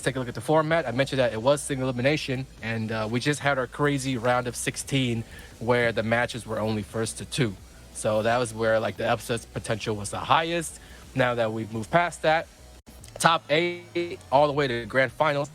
take a look at the format. I mentioned that it was single elimination, and we just had our crazy round of 16 where the matches were only first to 2. So that was where like the upset potential was the highest. Now that we've moved past that, top 8 all the way to the grand finals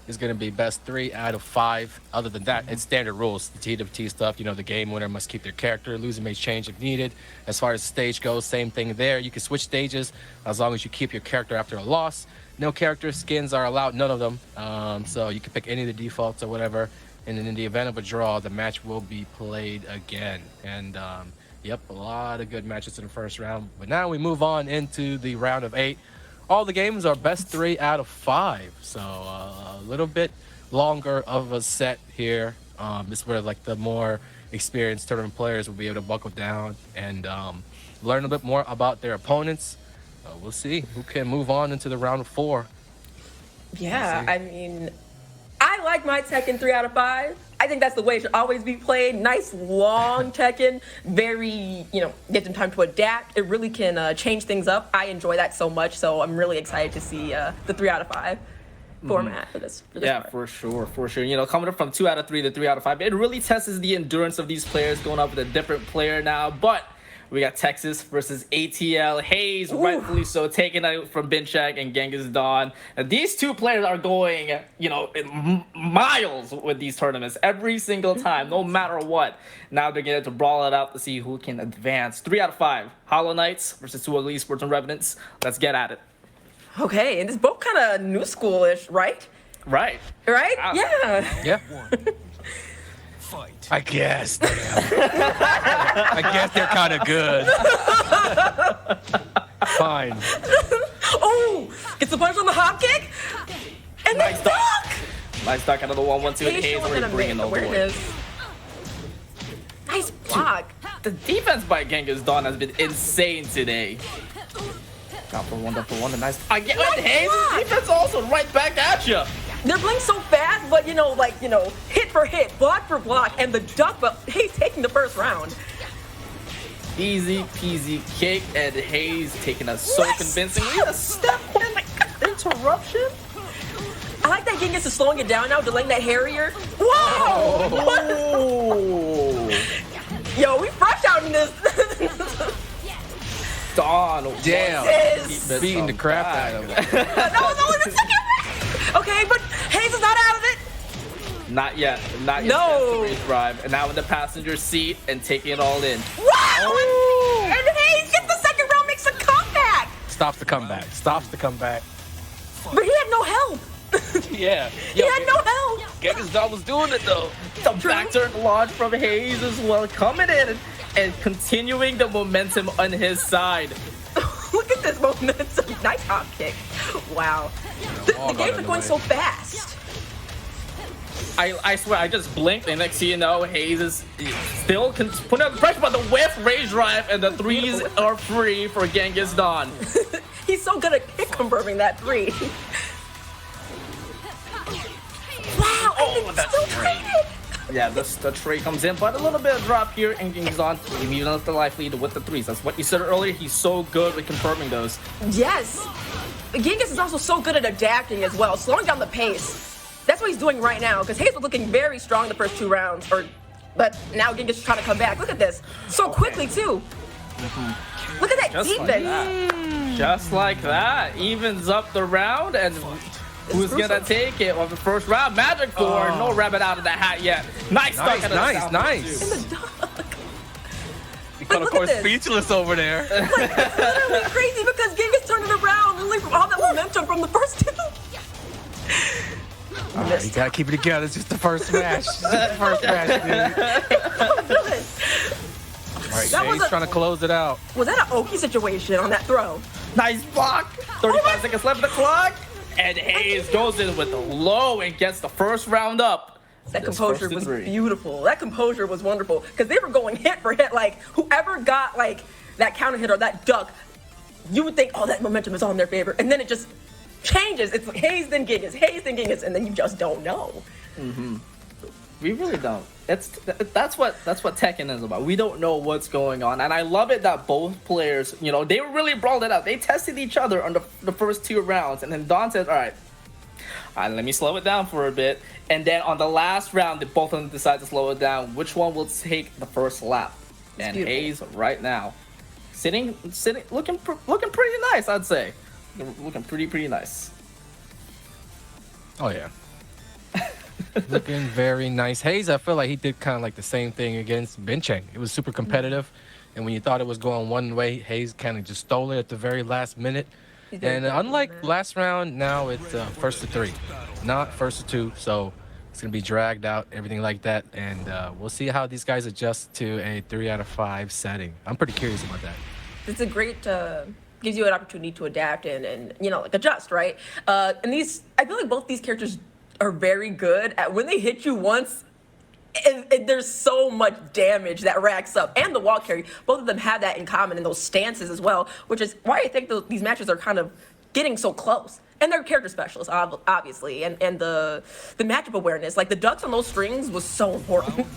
is going to be best 3 out of 5. Other than that, it's standard rules. The TWT stuff, you know, the game winner must keep their character. Loser may change if needed. As far as the stage goes, same thing there. You can switch stages as long as you keep your character after a loss. No character skins are allowed, none of them. So you can pick any of the defaults or whatever. And then in the event of a draw, the match will be played again. And yep, a lot of good matches in the first round. But now we move on into the round of 8. All the games are best 3 out of 5. So a little bit longer of a set here. This is where like the more experienced tournament players will be able to buckle down and learn a bit more about their opponents. We'll see who can move on into the round of 4. Yeah, I mean, I like my Tekken 3 out of 5. I think that's the way it should always be played. Nice, long Tekken. Very, you know, get them time to adapt. It really can change things up. I enjoy that so much, so I'm really excited to see the 3 out of 5 format for this yeah, part. for sure. You know, coming up from 2 out of 3 to 3 out of 5, it really tests the endurance of these players going up with a different player now. But we got Texas versus ATL. Haze, rightfully so, taking out from Binchak and Genghis Don. And these two players are going, you know, miles with these tournaments every single time, no matter what. Now they're getting to brawl it out to see who can advance. 3 out of 5. Hollow Knights versus 2 Ugly Sports and Revenants. Let's get at it. Okay, and it's both kind of new schoolish, right? Right. Right? Wow. Yeah. Yeah. I guess. I guess they're kind of good. Fine. Oh, gets the punch on the hop kick, and then Nice duck. Nice duck out of the 1-1-2. Haze Haze showing already an bringing over the way. awareness. Nice block. The defense by Genghis Don has been insane today. Got for one, a nice. I get Nice Haze block. defense also right back at you. They're playing so fast, but you know, like, you know, hit for hit, block for block, and the duck, but Haze taking the first round. Easy peasy kick, and Haze taking us so What? convincingly. A step interruption. I like that Genghis is slowing it down now, delaying that Harrier. Whoa! What? Oh. Yo, we fresh out in this. Don, Damn. Yes. Beating the crap out of it. No, it's a second round. Okay, but Haze is not out of it. Not yet. Not yet. No. That's the race drive. And now in the passenger seat and taking it all in. Wow! And Haze gets the second round, makes a comeback. Stops the comeback. Stops the comeback. But he had no help. Yeah. He had no help. Genghis Don was doing it though. The back turn launch from Haze as well, coming in and continuing the momentum on his side. Look at this momentum. Nice hop kick. Wow. The games are going so fast. I swear, I just blinked, and next thing you know, Haze is still putting out the pressure, but the whiff, rage drive, and the threes are free for Genghis Don. He's so good at kick confirming that 3. Wow, and it's that's still great. traded. Yeah, the tray comes in, but a little bit of drop here, and Genghis Don even up the life lead with the 3s. That's what you said earlier. He's so good with confirming those. Yes. Genghis is also so good at adapting as well, slowing down the pace. That's what he's doing right now, because Haze was looking very strong the first 2 rounds, but now Genghis is trying to come back. Look at this. So quickly, too. Look at that Just like defense. that. Just like that. Evens up the round, and who's gonna take it on the first round? Magic 4. No rabbit out of the hat yet. Nice stuck out of the sound Nice. And the duck. But of look at course, this. speechless over there. Like, it's literally crazy because Genghis turned it around really from all that momentum from the first 2. You gotta keep it together. It's just the first match. It's just the first match, dude. All right, That was Haze a- trying to close it out. Was that an Oki situation on that throw? Nice block. 35 seconds left in the clock. And Haze goes in with the low and gets the first round up. That Just composure first was to 3. beautiful. That composure was wonderful because they were going hit for hit. Like whoever got like that counter hit or that duck, you would think, oh, that momentum is all in their favor, and then it just changes. It's Haze then Genghis, Haze then Genghis, and then you just don't know. We really don't. That's what Tekken is about. We don't know what's going on, and I love it that both players, you know, they really brawled it out. They tested each other on the first 2 rounds, and then Don said, "All right, Let me slow it down for a bit. And then on the last round, both of them decide to slow it down. Which one will take the first lap? And beautiful. Haze right now, sitting, looking pretty nice, I'd say. Looking pretty nice. Oh yeah. Looking very nice. Haze, I feel like he did kind of like the same thing against Bencheng. It was super competitive, and when you thought it was going one way, Haze kind of just stole it at the very last minute. And unlike last round, now it's first to 3, not first to 2. So it's gonna be dragged out, everything like that, and we'll see how these guys adjust to a 3 out of 5 setting. I'm pretty curious about that. It's a great gives you an opportunity to adapt and you know, like adjust, right? And these, I feel like both these characters are very good at when they hit you once. And there's so much damage that racks up, and the wall carry. Both of them have that in common in those stances as well, which is why I think these matches are kind of getting so close. And they're character specialists, obviously, and the matchup awareness, like the ducks on those strings, was so important.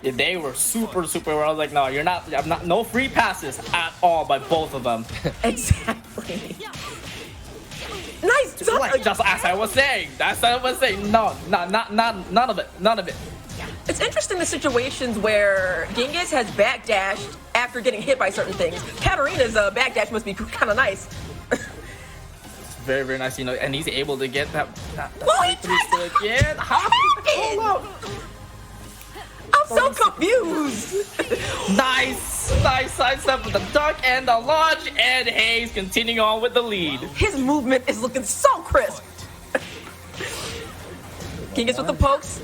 Yeah, they were super. I was like, no, you're not. I'm not. No free passes at all by both of them. Exactly. Nice. Just as I was saying. That's what I was saying. No, none of it. None of it. It's interesting the situations where Genghis has backdashed after getting hit by certain things. Katarina's backdash must be kind of nice. Very nice, you know, and he's able to get that. Well, he tried again. I'm so confused. Nice side step with the duck and the launch, and Haze continuing on with the lead. His movement is looking so crisp. Genghis with the pokes.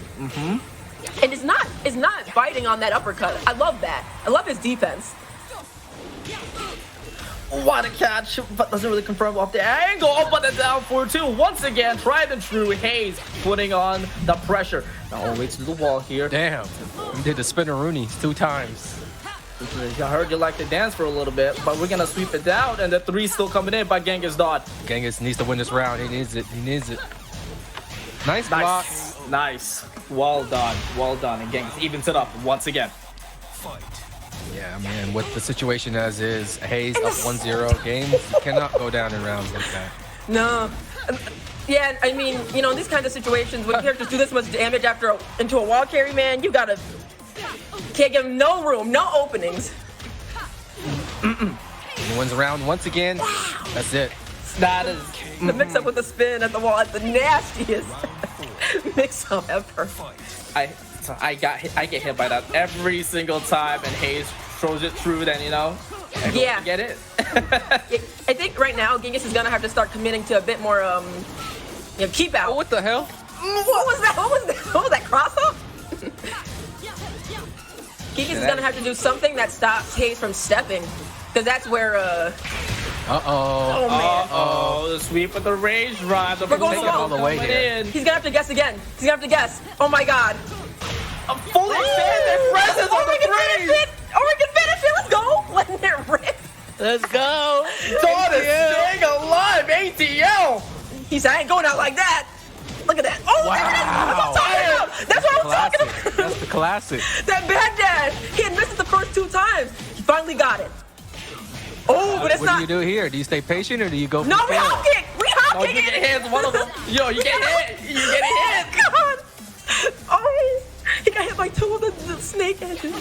And it's not biting on that uppercut. I love that. I love his defense. What a catch, but doesn't really confirm off the angle. Oh, but it's down 4-2. Once again, tried and true. Haze putting on the pressure. Now all the way to the wall here. Damn, he did the spinneroonies 2 times. I heard you like to dance for a little bit, but we're gonna sweep it down, and the 3 still coming in by Genghis Don. Genghis needs to win this round. He needs it. Nice block. Nice. Well done. And Genghis evens it up once again. Yeah, man, with the situation as is, Haze up 1-0 games, you cannot go down in rounds like that. No. Yeah, I mean, you know, in these kinds of situations, when characters do this much damage into a wall carry, man, you can't give him no room, no openings. He wins round once again. That's it. That is the mix-up with the spin at the wall is the nastiest mix-up ever. I get hit by that every single time, and Haze throws it through. Then yeah, get it. I think right now Genghis is gonna have to start committing to a bit more keep out. Oh, what the hell? What was that? What was that cross up? Genghis is gonna have to do something that stops Haze from stepping, because that's where Oh, the sweep with the rage rod. We're going all the way here. He's gonna have to guess again. Oh my god. A fully fit presence on the rage. Or we can finish it. Let's go. Letting it rip. Let's go. Dawn is staying alive. ATL. He said, I ain't going out like that. Look at that. Oh, wow. That's what I'm talking about. That's the classic. That bad dad. He had missed it the first 2 times. He finally got it. Oh, but it's not. What do you do here? Do you stay patient or do you go for No, we hop kick. Oh, you get hit. One of them. Yo, you get hit. You get hit. God. Oh, he got hit by 2 of the snake edges.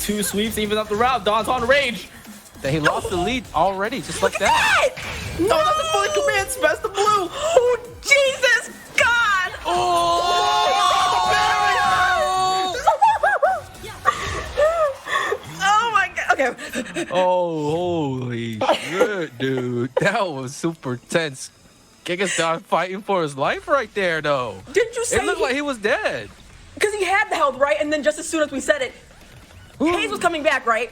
2 sweeps even up the round. Dawn's on rage. Then he lost the lead already, just like that. No, that's a fully command. Best of blue. Oh, Jesus God. Oh my God. Okay. Oh, holy shit, dude. That was super tense. Genghis Don fighting for his life right there, though. Didn't you say it looked like he was dead? Because he had the health, right? And then just as soon as we said it, Haze was coming back, right?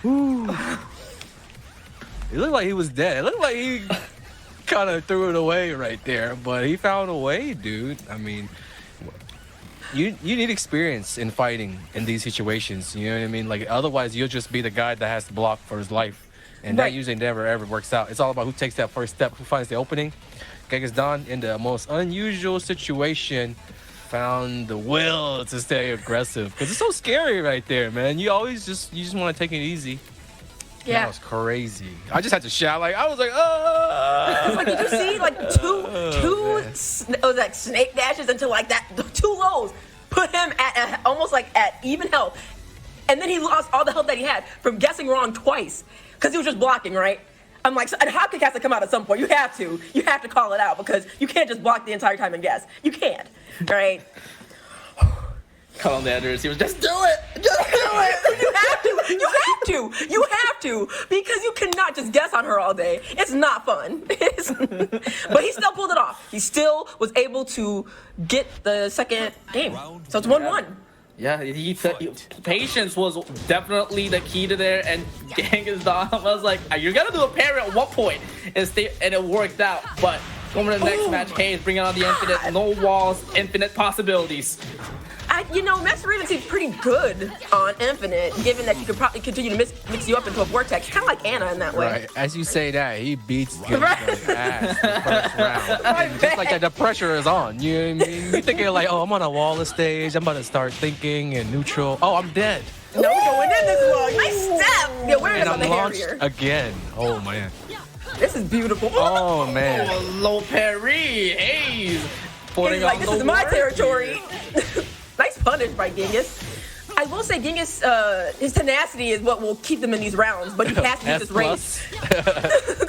Ooh. It looked like he was dead. It looked like he kind of threw it away right there, but he found a way, dude. I mean, you need experience in fighting in these situations. You know what I mean? Like, otherwise, you'll just be the guy that has to block for his life, and that usually never ever works out. It's all about who takes that first step, who finds the opening. Genghis Don, in the most unusual situation, found the will to stay aggressive, because it's so scary right there, man. You just want to take it easy. Yeah. That was crazy. I just had to shout. Like, I was like, oh. Like, did you see like two snake dashes into like that, two lows put him at almost like at even health. And then he lost all the health that he had from guessing wrong twice because he was just blocking, right? I'm like, so, and hop kick has to come out at some point. You have to call it out because you can't just block the entire time and guess. You can't, right? Call the editors. He was just do it. Just do it. You have to because you cannot just guess on her all day. It's not fun. But he still pulled it off. He still was able to get the second game. So it's 1-1. Yeah, patience was definitely the key to there, and Genghis Don was like, "You're gonna do a parry at one point," and it worked out. But going to the next match, Haze bringing on the infinite, no walls, infinite possibilities. Master Raven seems pretty good on Infinite, given that you could probably continue to mix you up into a vortex, kind of like Anna in that way. Right. As you say that, he beats Genghis ass the first round. And just like that, the pressure is on. You know what I mean? You're thinking like, oh, I'm on a wall of stage. I'm about to start thinking and neutral. Oh, I'm dead. No, going in this long. Nice step. The awareness on the launched again. Oh, man. This is beautiful. Oh, man. Oh, low parry. Haze. He's like, this is my territory. Nice punish by Genghis. I will say Genghis, his tenacity is what will keep them in these rounds, but he has to use his rage.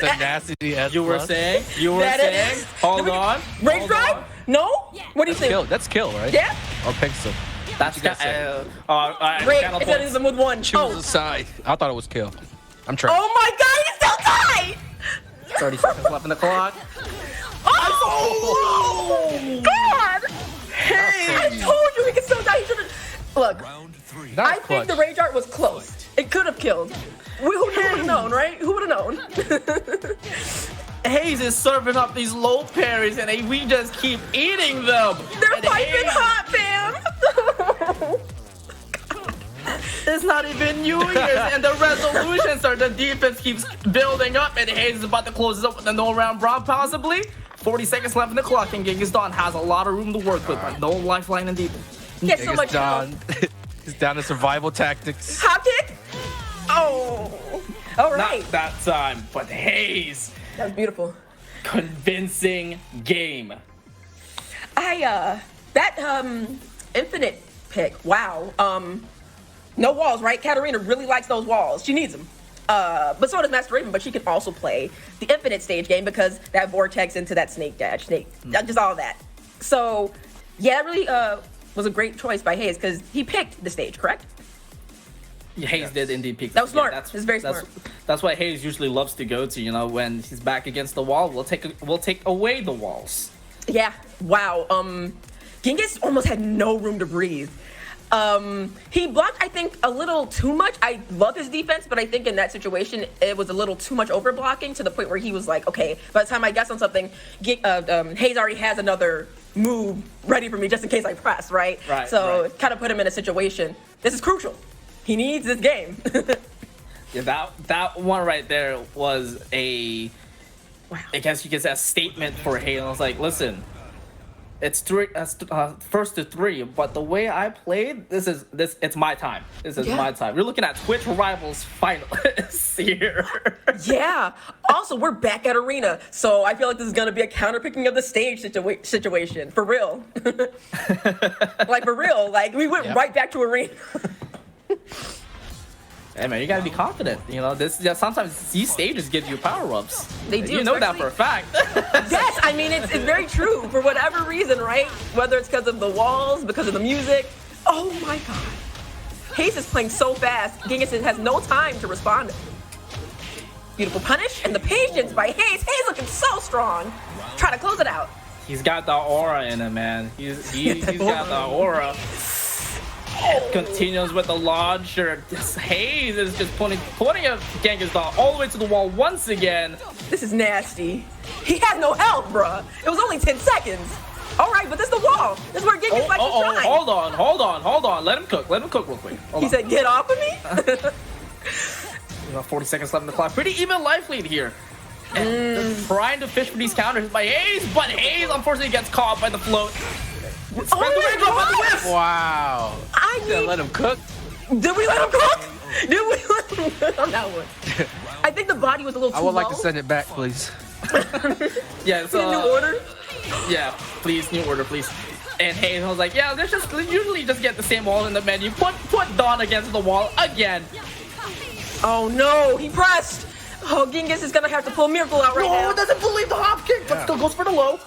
Tenacity S+. You were saying? Hold on. Rage drive? No? What do you think? That's kill, right? Yeah? Or pixel. That's Great. It ends them with one. Choose a side. I thought it was kill. I'm trying. Oh my God, he's still tied! 30 seconds left in the clock. Oh, God! Hey, I told you he could still die. He should have. Look, I think the rage art was close. It could have killed. Who would have known, right? Who would have known? Haze is serving up these low parries, and we just keep eating them. They're piping hot, fam. It's not even New Year's, and the resolutions are the defense keeps building up, and Haze is about to close this up with a no-round brawl, possibly. 40 seconds left in the clock, and Genghis Don has a lot of room to work with, but no lifeline in defense. He has so much Don. He's down to survival tactics. Hop kick? Oh. All right. Not that time, but Haze. That was beautiful. Convincing game. Infinite pick. Wow. No walls, right? Katarina really likes those walls. She needs them. But so does Master Raven, but she can also play the Infinite stage game because that vortex into that snake dash, just all that. So, yeah, it really was a great choice by Haze because he picked the stage, correct? Yeah, Haze did indeed pick. That was smart. That's very smart. That's what Haze usually loves to go to. When he's back against the wall, we'll take away the walls. Yeah. Wow. Genghis almost had no room to breathe. He blocked, I think, a little too much. I love his defense, but I think in that situation, it was a little too much over blocking to the point where he was like, okay, by the time I guess on something, Haze already has another move ready for me just in case I press, right? Right. So it kind of put him in a situation. This is crucial. He needs this game. Yeah, that one right there was I guess you could say a statement for Haze. I was like, listen, it's first to three, but the way I played, it's my time. This is my time. We're looking at Twitch Rivals finalists here. Yeah. Also, we're back at Arena, so I feel like this is gonna be a counterpicking of the stage situation for real. Like for real. Like we went right back to Arena. Hey man, you gotta be confident. Sometimes these stages give you power-ups. They do. You know that for a fact. Yes, I mean it's very true for whatever reason, right? Whether it's because of the walls, because of the music. Oh my God. Haze is playing so fast. Genghis has no time to respond. Beautiful punish and the patience by Haze. Haze looking so strong. Try to close it out. He's got the aura in him, man. He's got the aura. Continues with the launcher. This Haze is just putting a Genghis Don all the way to the wall once again. This is nasty. He has no health, bruh. It was only 10 seconds. All right, but this is the wall. This is where Genghis likes to shine. Hold on. Let him cook real quick. He said, get off of me? 40 seconds left in the clock. Pretty even life lead here. And they're trying to fish for these counters by Haze, but Haze unfortunately gets caught by the float. Wow. I mean, let him cook. Did we let him cook? Did we let on that one. I think the body was a little too I would like low. to send it back, please. Yeah, so New order. yeah, please, new order, please. And Haze was like, yeah, let's usually just get the same wall in the menu. Put Don against the wall again. Oh no, he pressed. Oh, Genghis is gonna have to pull Miracle out right now. No, doesn't believe the hop kick, but still goes for the low.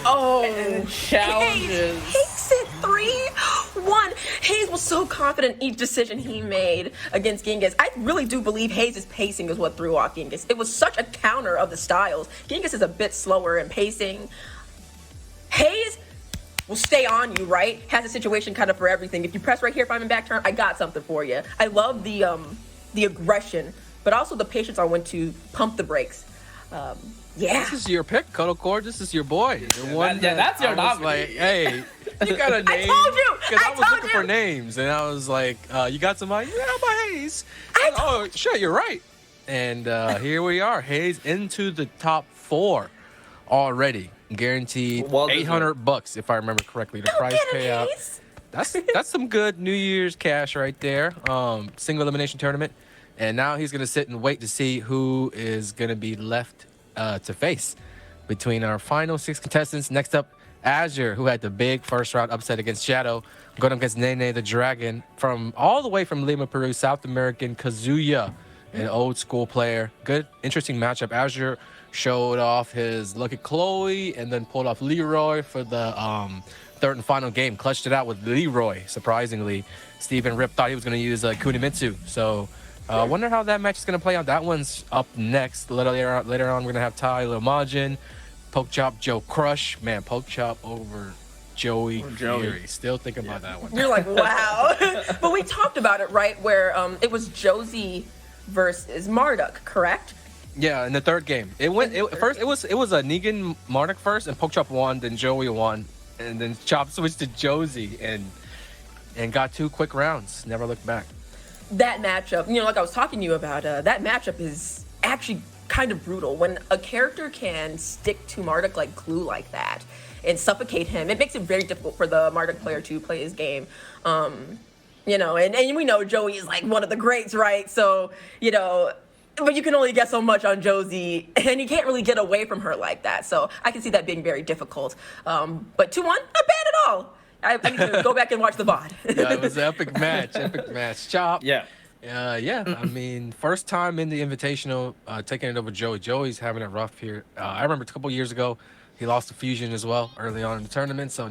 Oh, and challenges. Haze takes it 3-1. Haze was so confident in each decision he made against Genghis. I really do believe Haze's pacing is what threw off Genghis. It was such a counter of the styles. Genghis is a bit slower in pacing. Haze will stay on you, right? Has a situation kind of for everything. If you press right here, if I'm in back turn, I got something for you. I love the aggression, but also the patience on when to pump the brakes. Yeah. This is your pick, Cuddle Cord. This is your boy. The one that's your I was nominee. like, hey, you got a name? I told you. Because I was told looking you. for names, and I was like, you got somebody? Yeah, my Haze. I Oh, sure, you're right. And here we are, Haze into the top 4 already. Guaranteed Well, $800 if I remember correctly. The prize Get him, payout. Haze. That's some good New Year's cash right there. Single elimination tournament, and now he's gonna sit and wait to see who is gonna be left to face between our final 6 contestants. Next up, Azure, who had the big first round upset against Shadow, going up against NeNe the Dragon from all the way from Lima, Peru, South American Kazuya, an old school player. Good, interesting matchup. Azure showed off his Lucky Chloe and then pulled off Leroy for the third and final game. Clutched it out with Leroy, surprisingly. Steven Rip thought he was going to use Kunimitsu. So I wonder how that match is going to play out. That one's up next. Later on, we're going to have Ty, Lil Majin, PokChop, JoeCrush. Man, PokChop over Joey. Still thinking about that one. You're like, wow. But we talked about it, right? Where it was Josie versus Marduk, correct? Yeah, in the third game. It was a Negan Marduk first, and PokChop won, then Joey won, and then Chop switched to Josie and got 2 quick rounds. Never looked back. That matchup, like I was talking to you about, that matchup is actually kind of brutal. When a character can stick to Marduk like glue like that and suffocate him, it makes it very difficult for the Marduk player to play his game. And we know Joey is like one of the greats, right? So, but you can only get so much on Josie, and you can't really get away from her like that. So I can see that being very difficult. But 2-1, not bad at all. I need to go back and watch the VOD. Yeah, it was an epic match. Chop. Yeah. I mean, first time in the Invitational, taking it over Joey. Joey's having it rough here. I remember a couple years ago, he lost to Fusion as well early on in the tournament. So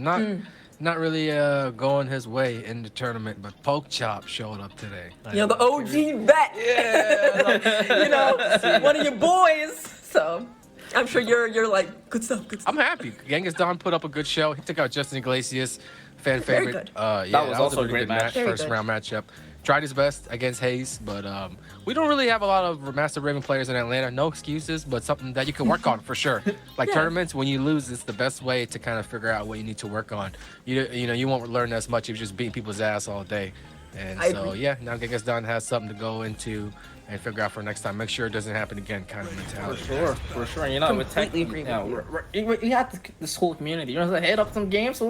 not really going his way in the tournament, but PokChop showed up today. The OG vet. Yeah. One of your boys. So I'm sure you're like, good stuff. I'm happy. Genghis Don put up a good show. He took out Justin Iglesias, fan favorite. Very good. That was a also a really great good match. First round matchup. Tried his best against Haze, but we don't really have a lot of Master Raven players in Atlanta. No excuses, but something that you can work on for sure. Like tournaments, when you lose, it's the best way to kind of figure out what you need to work on. You won't learn as much if you just beat people's ass all day. And now Genghis Don has something to go into and figure out for next time. Make sure it doesn't happen again, kind of mentality. For sure. With Completely tech, agree we have this whole community. Hit up some games,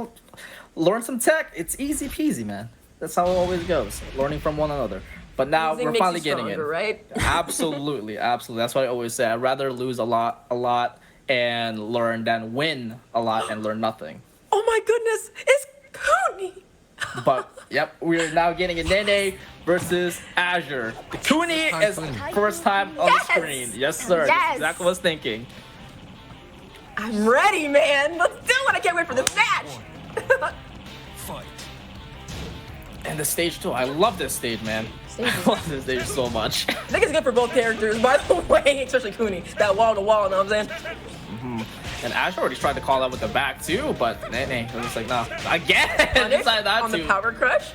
learn some tech. It's easy peasy, man. That's how it always goes. Learning from one another. But now we're finally getting it. Right? Absolutely. That's what I always say. I'd rather lose a lot and learn than win a lot and learn nothing. Oh my goodness, it's Cooney. But we're now getting a NeNe versus Azure. The Cooney is first time on the screen. Yes, sir. Yes. That's exactly what I was thinking. I'm ready, man. Let's do it. I can't wait for this match. And the stage too. I love this stage, man. I love this stage so much. I think it's good for both characters, by the way, especially Cooney. That wall to wall, you know what I'm saying? And Azure already tried to call that with the back too, but NeNe was just like, nah. Again! Decided not on to. the power crush.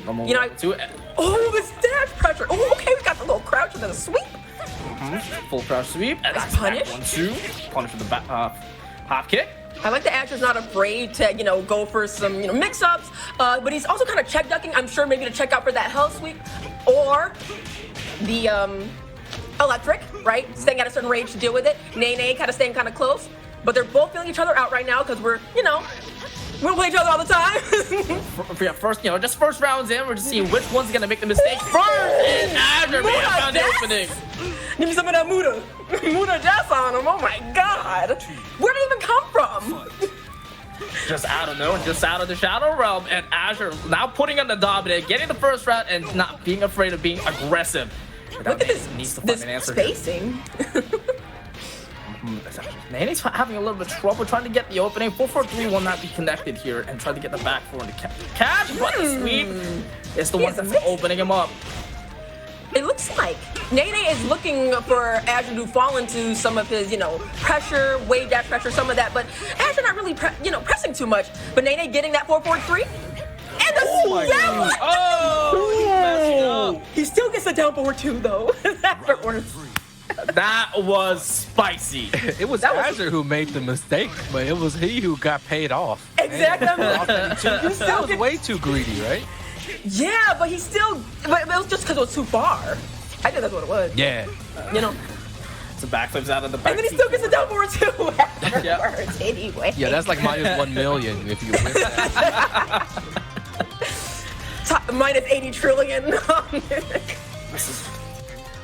Oh, the stab pressure. Oh, okay, we got the little crouch and then a sweep. Full crouch sweep. And that's punish. 1-2. Punish with the back hop kick. I like that Azure's not afraid to, go for some, mix-ups, but he's also kind of check ducking. I'm sure maybe to check out for that hell sweep or the electric, right? Staying at a certain range to deal with it. NeNe kind of staying kind of close, but they're both feeling each other out right now because we're, We don't play each other all the time. Yeah, first, just first rounds in, we're just seeing which one's gonna make the mistake first. And Azure may have found the opening. Give me some of that Muda. Muda Jess on him. Oh my god. Where did it even come from? Just out of nowhere, just out of the Shadow Realm, and Azure now putting on the dominant, getting the first round, and not being afraid of being aggressive. Look at this spacing. NeNe's having a little bit of trouble trying to get the opening. 4-4-3 will not be connected here and try to get the back four into catch, but the sweep is the one that's opening him up. It looks like NeNe is looking for Azure to fall into some of his, pressure, wave dash pressure, some of that, but Azure not really, pressing too much. But NeNe getting that 4-4-3 and the snap! Oh! He still gets a down forward 2 though. Afterwards. That was spicy. It was Azure who made the mistake, but it was he who got paid off. Exactly. That was way too greedy, right? Yeah, but but it was just because it was too far. I think that's what it was. Yeah. So backflips out of the back. And then he still gets a down forward 2 afterwards anyway. Yeah, that's like minus 1 million if you win that. Minus 80 trillion.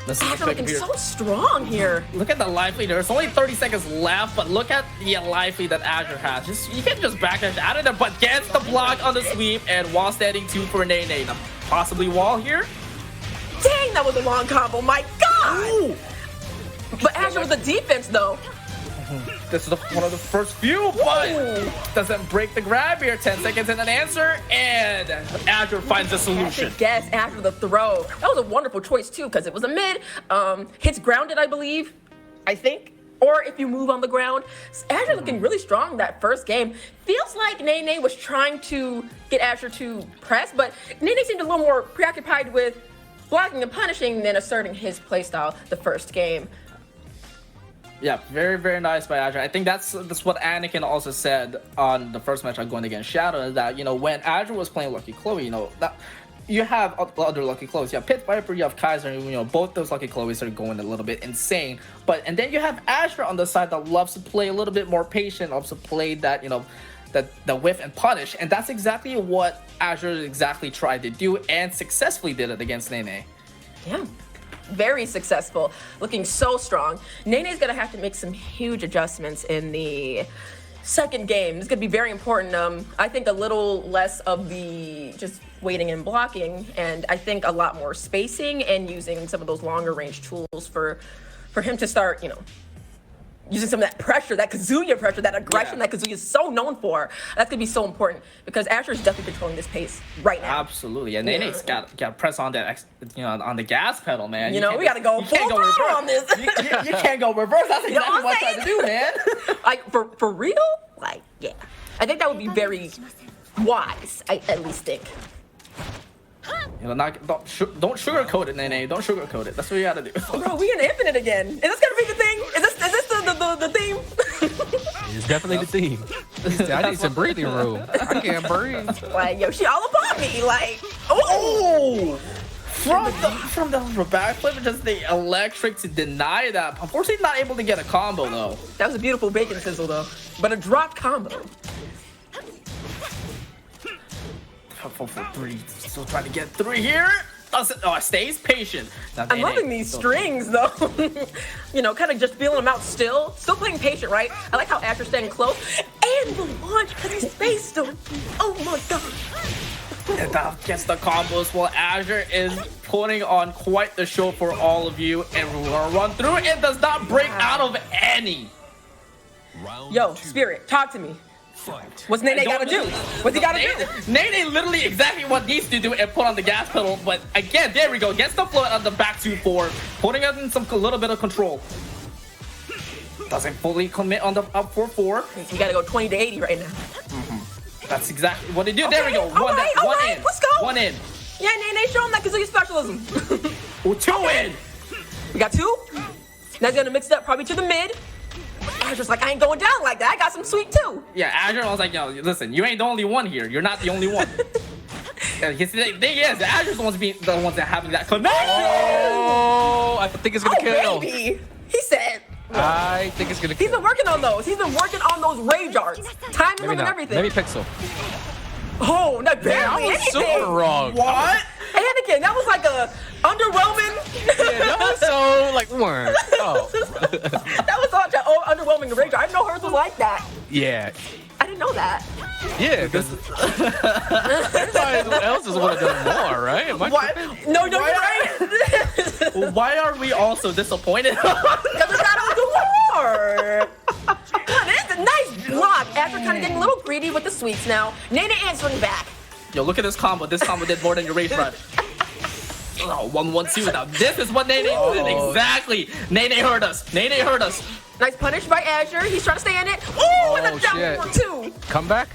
This is Azure looking so strong here. Look at the life lead. There's only 30 seconds left, but look at the life lead that Azure has. You can just backdash out of there, but gets the block on the sweep, and wall standing 2 for NeNe. Now, possibly wall here. Dang, that was a long combo. My God. Ooh. But Azure with the defense, though. This is one of the first few, but doesn't break the grab here. 10 seconds and an answer, and Azure finds a solution. Yes, after the throw. That was a wonderful choice, too, because it was a mid. Hits grounded, I believe. I think. Or if you move on the ground. Azure looking really strong that first game. Feels like NeNe was trying to get Azure to press, but NeNe seemed a little more preoccupied with blocking and punishing than asserting his playstyle the first game. Yeah, very, very nice by Azure. I think that's what Anakin also said on the first match going against Shadow, is that, when Azure was playing Lucky Chloe, that you have other Lucky Chloes. You have Pit Viper, you have Kaiser, both those Lucky Chloes are going a little bit insane. And then you have Azure on the side that loves to play a little bit more patient, loves to play that, the whiff and punish. And that's exactly what Azure tried to do and successfully did it against NeNe. Yeah. Very successful, looking so strong. NeNe's gonna have to make some huge adjustments in the second game. It's gonna be very important. I think a little less of the just waiting and blocking, and I think a lot more spacing and using some of those longer range tools for him to start, using some of that pressure, that Kazuya pressure, that aggression that Kazuya is so known for. That's gonna be so important because Azure is definitely controlling this pace right now. Absolutely, and NeNe's got to press on that, on the gas pedal, man. We gotta go full power on this. You can't go reverse. That's exactly what I'm trying to do, man. Like for real? Like, yeah. I think that would be very wise. I at least think. Don't sugarcoat it, NeNe. Don't sugarcoat it. That's what you gotta do. Bro, we in Infinite again. Is this gonna be the thing? Is this the theme? It's definitely the theme. I need some breathing room. I can't breathe. Like, yo, she all upon me. Like, from the backflip, just the electric to deny that. Unfortunately, not able to get a combo though. That was a beautiful bacon sizzle though, but a drop combo. 4-4-3, still trying to get 3 here. Stays patient. I'm loving these strings though. Kind of just feeling them out still playing patient, right? I like how Azure's staying close. And the launch, because he spaced him. Oh my god. And that gets the combos while Azure is putting on quite the show for all of you. And we're gonna run through it. It does not break out of any. Yo, Spirit, talk to me. What's NeNe gotta do? What's he gotta do? NeNe literally exactly what needs to do and put on the gas pedal. But again, there we go. Gets the float on the back 2-4, putting us in a little bit of control. Doesn't fully commit on the up 4-4. You gotta go 20 to 80 right now. That's exactly what they do. Okay, there we go. One in. Let's go. 1 in. Yeah, NeNe, show him that Kazuya specialism. 2 in. We got 2. Now he's gonna mix it up probably to the mid. Azure's like, I ain't going down like that. I got some sweet too. Yeah, Azure was like, yo, listen, you ain't the only one here. You're not the only one. The thing is, Azure's the ones that having that connection. Oh, I think it's gonna kill. Baby. He said. I think it's gonna kill. He's been working on those. He's been working on those rage arts. Timing them and everything. Maybe Pixel. Oh, not barely I was anything. super wrong. What? Anakin, that was like a underwhelming. Yeah, that was so like, oh. That was such an underwhelming rage art. I didn't know hers was like that. Yeah. I didn't know that. Yeah, because everybody else would have done more, right? Am I tripping? No, you're right. Why are we all so disappointed? Because we gotta do more. Come on, it's a nice block. After kind of getting a little greedy with the sweets now. NeNe answering back. Yo, look at this combo. This combo did more than your rage run. Oh, 1-1-2. Now this is what NeNe did. Exactly. NeNe hurt us. NeNe hurt us. Nice punish by Azure. He's trying to stay in it. Ooh, and a down shit. for two. Comeback?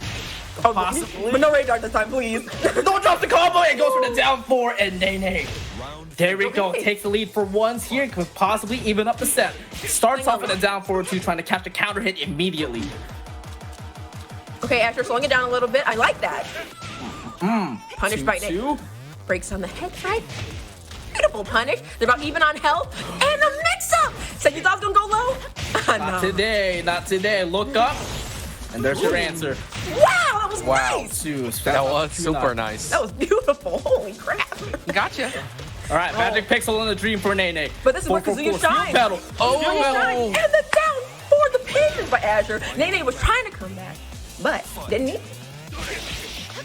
Oh, Possibly. but no rage art this time, please. Don't drop the combo. It goes for the down 4 and NeNe. There we go. Takes the lead for once here. Could possibly even up the set. Starts off with a down 4-2, trying to catch the counter hit immediately. Okay, after slowing it down a little bit, I like that. Punish by NeNe. 2-2. Breaks on the head, right? Beautiful punish. They're about even on health. And the mix-up. Said you thought it was gonna go low? Not today. Not today. Look up. And there's your answer. Wow, that was nice. That was super nice. That was beautiful. Holy crap. Gotcha. All right, Magic Pixel in the dream for NeNe. But this is where Kazuya shines. Battle. And the down for the pin by Azure. NeNe was trying to come back, but didn't he?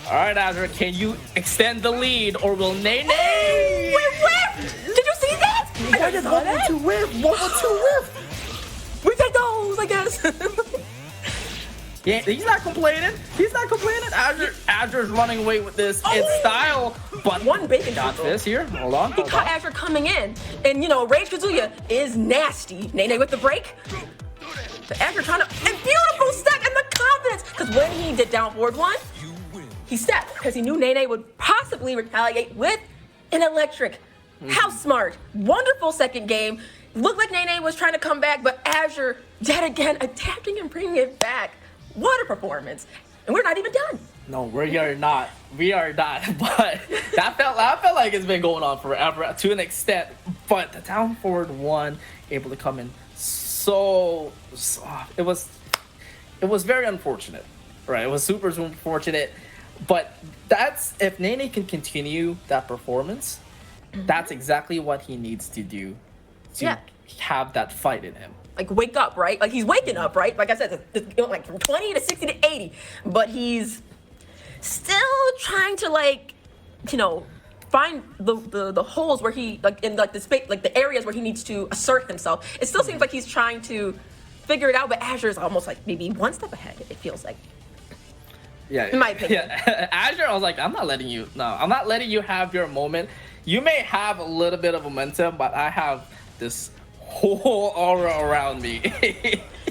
All right, Azure, can you extend the lead, or will NeNe? Wait, whiff! Did you see that? I just saw that. 1-2 whiff. 1-2 whiff. We take those, I guess. Yeah, he's not complaining. He's not complaining. Azure's running away with this in style, but One bacon got triple. this here. Hold on. He caught Azure coming in, and you know, Rage Kazuya is nasty. NeNe with the break. The Azure trying to, and beautiful step and the confidence, because when he did down forward one, he stepped because he knew NeNe would possibly retaliate with an electric. How smart. Wonderful second game. Looked like NeNe was trying to come back, but Azure, yet again, adapting and bringing it back. What a performance. And we're not even done. No, we are not. We are not. But I felt like it's been going on forever to an extent. But the down forward one able to come in so it was very unfortunate. Right? It was super unfortunate. But that's if NeNe can continue that performance, that's exactly what he needs to do to have that fight in him. Like, wake up, right? Like, he's waking up, right? Like I said, like from 20 to 60 to 80. But he's still trying to, like, you know, find the holes where he, like, in like the space, like the areas where he needs to assert himself. It still seems like he's trying to figure it out, but Azure is almost like maybe one step ahead, it feels like. Yeah, in my opinion. Yeah, Azure, I was like, I'm not letting you have your moment. You may have a little bit of momentum, but I have this whole aura around me.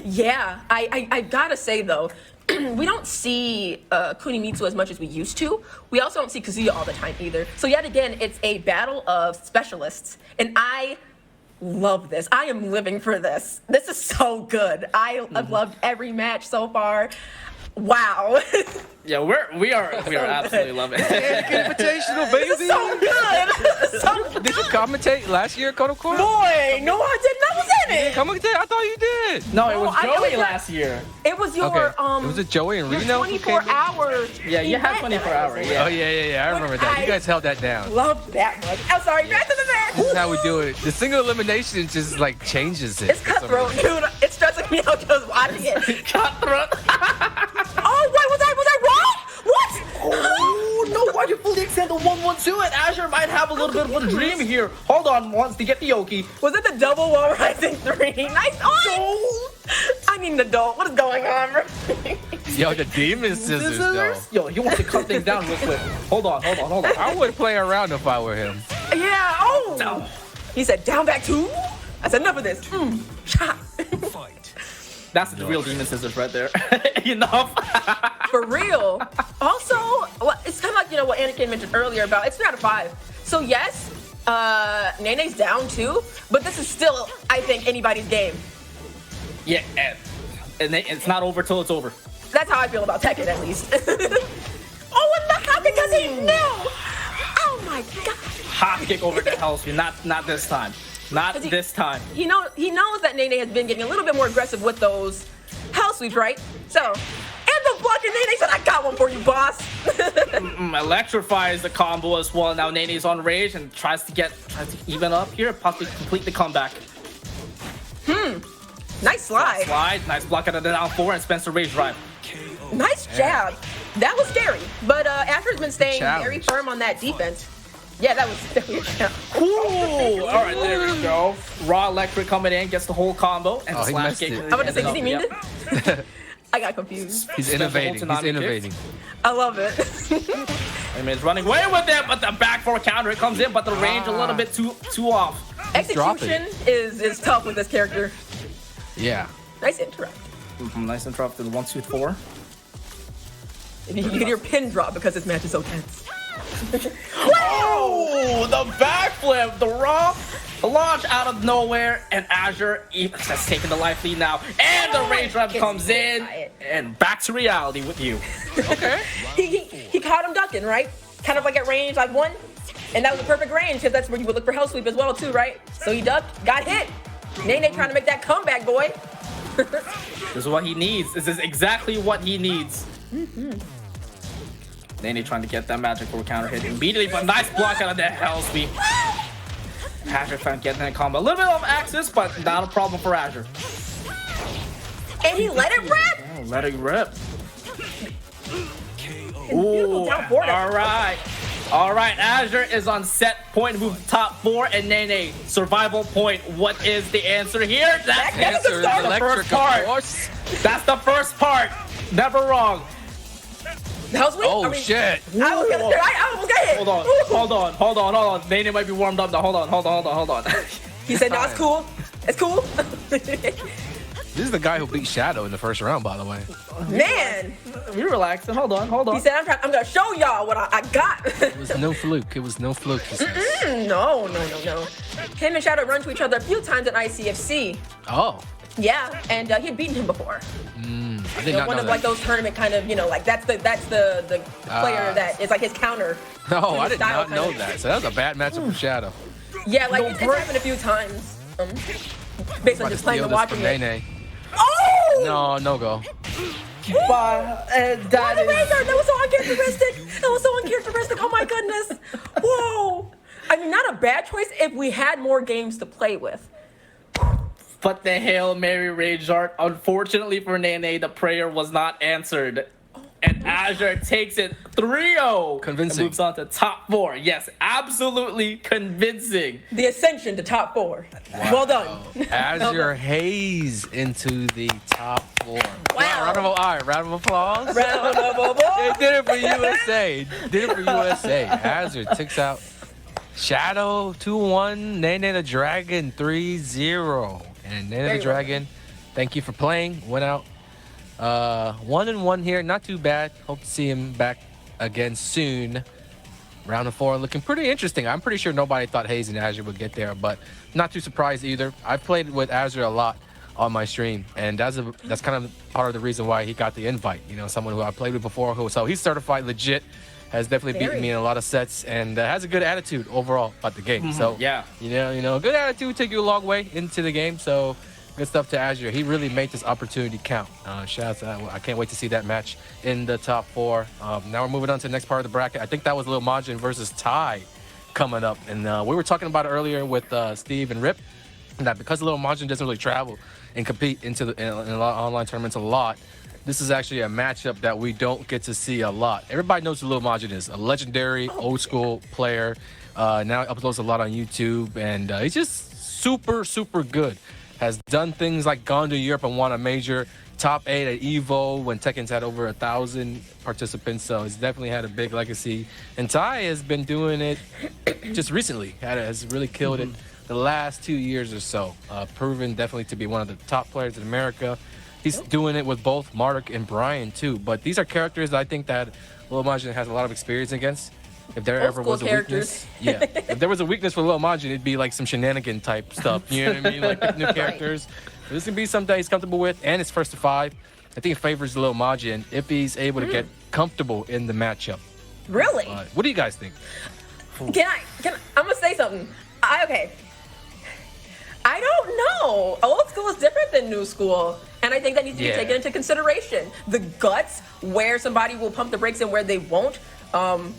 Yeah, I gotta say though, we don't see Kunimitsu as much as we used to. We also don't see Kazuya all the time either. So yet again, it's a battle of specialists, and I love this. I am living for this. This is so good. I've loved every match so far. Wow. Yeah, we are absolutely loving it. Anakin Invitational, baby. This is so good. So Did you commentate last year, Code of Court? boy, no, I didn't. I was in it. Commentate? I thought you did. No, it was I Joey was last year. It was your Okay. Was it Joey and your Reno? 24-hour. Yeah, you had 24 hours. Yeah. Oh yeah. I remember that. You guys held that down. Love that much. I'm sorry, back to the match. This is how we do it. The single elimination just like changes it. It's cutthroat, dude. It's stressing me out just watching it. Cutthroat. Oh, wait, was I wrong? What? Oh no! Why you fully extend the 1-1-2? And Azure might have a little bit of a dream here. Hold on, once to get the Yoki. Was it the double wall rising 3? Nice on. I mean, the doll. What is going on, bro? Yo, the demon scissors though. Yo, he wants to cut things down real quick. Hold on. I would play around if I were him. Yeah. Oh. No. He said down back 2. I said enough of this. Shot. That's the real demon scissors right there. Enough. For real. Also, it's kind of like, you know, what Anakin mentioned earlier about it's 3 out of 5. So yes, NeNe's down 2, but this is still, I think, anybody's game. Yeah, and it's not over till it's over. That's how I feel about Tekken, at least. Oh, and the hop because he knew. Oh my god. Hop kick over to Hellsphere. Not this time. Not this time. He knows that NeNe has been getting a little bit more aggressive with those Hell sweeps, right? So, and the block, and NeNe said, I got one for you, boss. Electrifies the combo as well. Now NeNe's on rage and tries to even up here, possibly complete the comeback. Nice slide. Nice block out of the down 4 and Spencer rage drive. Nice jab. That was scary, but Azure's been staying very firm on that defense. Yeah, that was definitely a challenge. Ooh! All right, there we go. Raw electric coming in, gets the whole combo, and slash kick. I'm gonna say, did he mean it? I got confused. He's innovating. He's innovating. I love it. He's running away with it, but the back 4 counter it comes in, but the range a little bit too off. Execution is tough with this character. Yeah. Nice interrupt. Nice interrupt to the 1, 2, 4. You can hear your pin drop because this match is so tense. Oh, the backflip, the launch out of nowhere, and Azure has taken the life lead now, and the rage drive comes in, and back to reality with you. Okay. he caught him ducking, right? Kind of like at range, like 1, and that was a perfect range because that's where you would look for hell sweep as well too, right? So he ducked, got hit. NeNe trying to make that comeback, boy. This is what he needs. This is exactly what he needs. NeNe trying to get that magic for a counter hit immediately, but nice block out of that hell sweep. Azure trying to get that combo. A little bit off axis, but not a problem for Azure. And he let it rip? Oh, let it rip. Ooh, all right, Azure is on set point, move to top 4, and NeNe, survival point. What is the answer here? That's the first part. That's the first part. Never wrong. Oh, shit. I almost got hit. Hold on. NeNe might be warmed up now. Hold on. He said, no, it's cool. It's cool. This is the guy who beat Shadow in the first round, by the way. Man. We relaxed. Hold on. He said, I'm going to show y'all what I got. It was no fluke. He says. No. Him and Shadow run to each other a few times at ICFC. Oh. Yeah, and he had beaten him before. I did not one know of that. like those tournament kind of, like that's the player that is like his counter. No, I did not know that. So that was a bad matchup for Shadow. Yeah, like it's happened a few times. Based on just playing and watching it. NeNe. Oh! No go. But that was so uncharacteristic. Oh my goodness. Whoa. I mean, not a bad choice if we had more games to play with. But the Hail Mary Rage Art, unfortunately for NeNe, the prayer was not answered. And Azure takes it 3-0. Convincing. And moves on to top 4. Yes, absolutely convincing. The ascension to top 4. Wow. Well done. Azure Haze into the top 4. Wow. Round of applause. Round of applause. They did it for USA. Azure takes out Shadow 2-1. NeNe the Dragon 3-0. And NeNe the Dragon, thank you for playing. Went out 1-1 here. Not too bad. Hope to see him back again soon. Round of 4 looking pretty interesting. I'm pretty sure nobody thought Haze and Azure would get there, but not too surprised either. I've played with Azure a lot on my stream, and that's kind of part of the reason why he got the invite. Someone who I played with before, so he's certified legit. Has definitely beaten me in a lot of sets and has a good attitude overall about the game. So yeah, a good attitude take you a long way into the game. So good stuff to Azure. He really made this opportunity count. Shout out to that. I can't wait to see that match in the top 4. Now we're moving on to the next part of the bracket. I think that was Lil Majin versus Ty coming up, and we were talking about it earlier with Steve and Rip, that because Lil Majin doesn't really travel and compete in a lot of online tournaments a lot. This is actually a matchup that we don't get to see a lot. Everybody knows who Lil Majin is, a legendary old school player. Now uploads a lot on YouTube, and he's just super good. Has done things like gone to Europe and won a major, top 8 at Evo when Tekken's had over 1,000 participants. So he's definitely had a big legacy. And Ty has been doing it just recently. Has really killed it the last 2 years or so. Proven definitely to be one of the top players in America. He's doing it with both Mark and Brian too. But these are characters that I think that Lil Majin has a lot of experience against. If there ever was a weakness, if there was a weakness for Lil Majin, it'd be like some shenanigan type stuff. You know what I mean? Like new characters. This can be something he's comfortable with, and it's first to 5. I think it favors Lil Majin if he's able to get comfortable in the matchup. Really? What do you guys think? Can I? I'm gonna say something. I don't know. Old school is different than new school, and And I think that needs to be taken into consideration. The guts, where somebody will pump the brakes and where they won't. And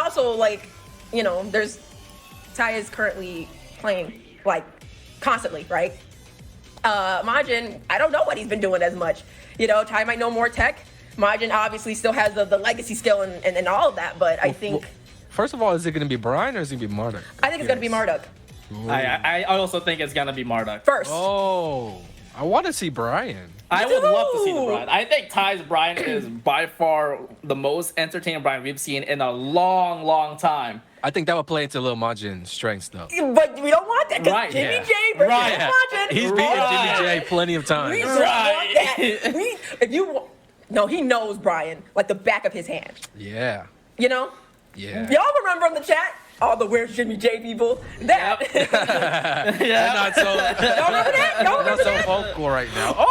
also, like, you know, Ty is currently playing, like, constantly, right? Majin, I don't know what he's been doing as much. You know, Ty might know more tech. Majin obviously still has the legacy skill and all of that, but I think... Well, first of all, is it going to be Brian or is it going to be Marduk? I think it's going to be Marduk. I also think it's gonna be Marduk. First. Oh, I want to see Brian. I would love to see the Brian. I think Ty's Brian is by far the most entertaining Brian we've seen in a long, long time. I think that would play into Lil Majin's strengths, though. But we don't want that because Right, Jimmy yeah. J versus Right. Majin. He's beaten Jimmy J plenty of We times. don't want that. No, he knows Brian like the back of his hand. Yeah. You know? Yeah. Y'all remember in the chat all the Where's Jimmy J people? That. They're not so. Y'all remember that? Y'all Not remember so that? vocal right now. Oh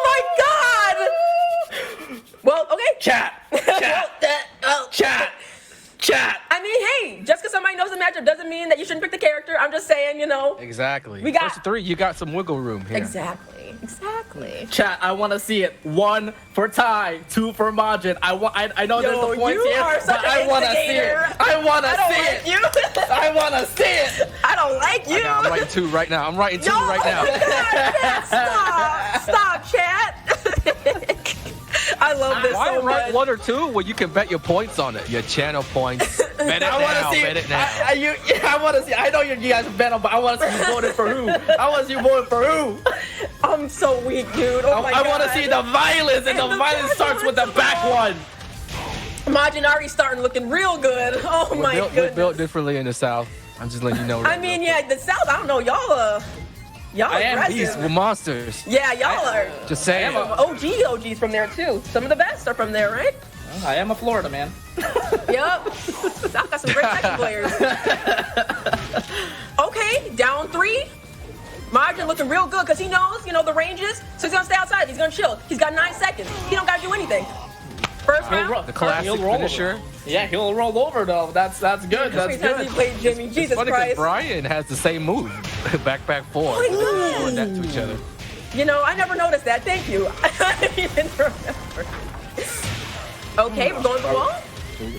my God! Well, okay. Chat. I mean, hey, just because somebody knows the matchup doesn't mean that you shouldn't pick the character. I'm just saying, you know. Exactly. We got- First three, you got some wiggle room here. Exactly. Chat, I want to see it. 1 for Ty, 2 for Majin. I know there's the points you here, are such but an I want to see it. instigator. I want to I don't see like it. you. I want to see it. I don't like you. I'm writing 2 right now. I'm writing 2 Yo, right now. God, stop, chat. I love this Why so write much. 1 or 2 when you can bet your points on it? Your channel points. Bet it I want now. to see Bet it. it now. I want to see. I know you guys bet on, but I want to see you voted for who. I want to see you voted for who. I'm so weak, dude. Oh my I God. want to see the violence, and the violence starts with the back one. Majin already starting looking real good. Oh my We're goodness. built differently in the South. I'm just letting you know. I mean, yeah, the South. I don't know, y'all. Y'all I am aggressive. Beasts, we're monsters. Yeah, y'all are. Just saying. Some OGs from there too. Some of the best are from there, right? I am a Florida man. Yup. South got some great Tekken players. Okay, down 3. Majin looking real good because he knows, you know, the ranges. So he's gonna stay outside. He's gonna chill. He's got 9 seconds. He don't gotta do anything. First round. The classic He'll roll finisher. over. Yeah, he'll roll over though. That's good. How That's many times he good. played Jimmy? Jesus Funny because Christ. Brian has the same move. back 4. Oh my God. Doing that to each other. You know, I never noticed that. Thank you. I didn't even remember. Okay, we're going to the wall.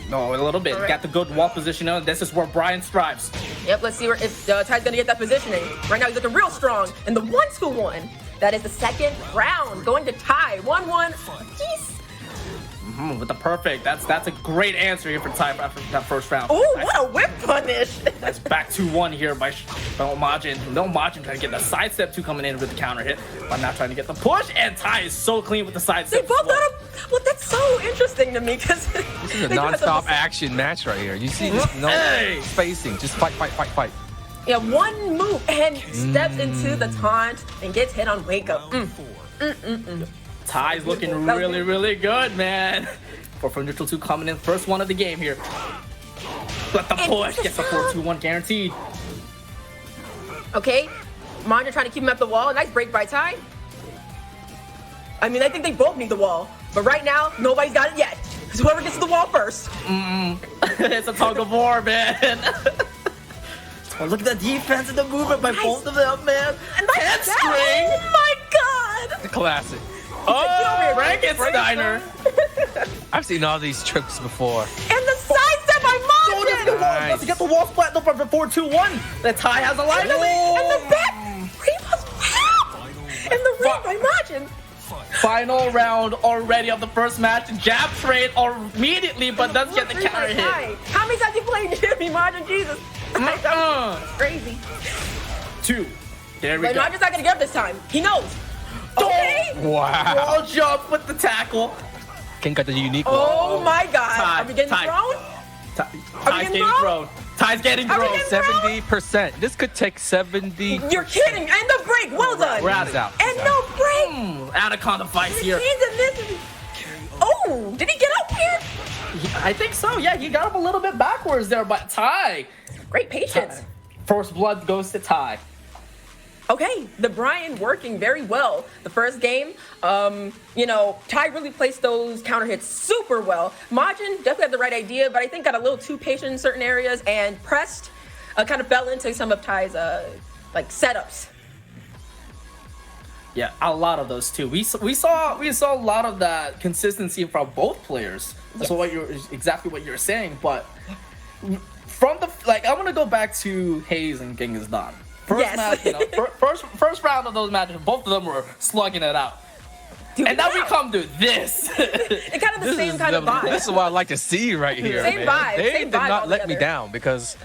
No, a little bit. All right. Got the good wall position. This is where Brian strives. Yep, let's see if Ty's gonna get that positioning. Right now he's looking real strong. And the 1-2-1, that is the second round. Going to Ty. 1-1. Jeez. With the perfect. That's a great answer here for Ty after that first round. Ooh, what a whip punish. That's back 2-1 here by Majin. No Majin trying to get the sidestep 2 coming in with the counter hit. But not trying to get the push. And Ty is so clean with the They sidestep. both got a... Well, that's so interesting to me because... This is a non-stop action match right here. You see this no spacing. Just fight. Yeah, one move and steps into the taunt and gets hit on wake up. Ty's looking really, really good, man. For neutral 2 coming in. First one of the game here. Let the push. Gets the 4-2-1 guaranteed. Okay, Majin trying to keep him at the wall. Nice break by Ty. I mean, I think they both need the wall. But right now, nobody's got it yet. Because whoever gets to the wall first. It's a tug of war, man. Oh, look at the defense and the movement by both of them, man. And like Handstring. oh my God. The classic. Oh, Frankensteiner. I've seen all these tricks before. And the sidestep by Oh, let's get the Majin. wall. Let's get the wall splat though for 4-2-1. The Ty has a line. And the back. And the ring by Majin. Final round already of the first match. Jab trade immediately, but does get the counter hit. How many times you played Jimmy Majin? Jesus. Crazy. 2. There we But go. Majin's not gonna get up this time. He knows. Okay. Wow. Wall jump with the tackle. King got the unique Oh one. my God. Ty, Are we getting Ty. thrown? Ty's getting getting thrown. Ty's getting Are we thrown. getting 70%. This could take 70. You're kidding. And the break. Well done. We're out. He's out. And no break. Anaconda fights here. Oh, did he get up here? I think so. Yeah, he got up a little bit backwards there, but Ty. Great patience. First blood goes to Ty. Okay, the Brian working very well. The first game, you know, Ty really placed those counter hits super well. Majin definitely had the right idea, but I think got a little too patient in certain areas and pressed, kind of fell into some of Ty's like setups. Yeah, a lot of those too. We saw a lot of that consistency from both players. That's exactly what you're saying. But from the I'm gonna go back to Haze and Genghis Don. First match, first round of those matches, both of them were slugging it out. Dude, and now we come to this. It's kind of the same kind of vibe. This is what I like to see right here. Same man. vibe. They same did vibe not let altogether. me down because,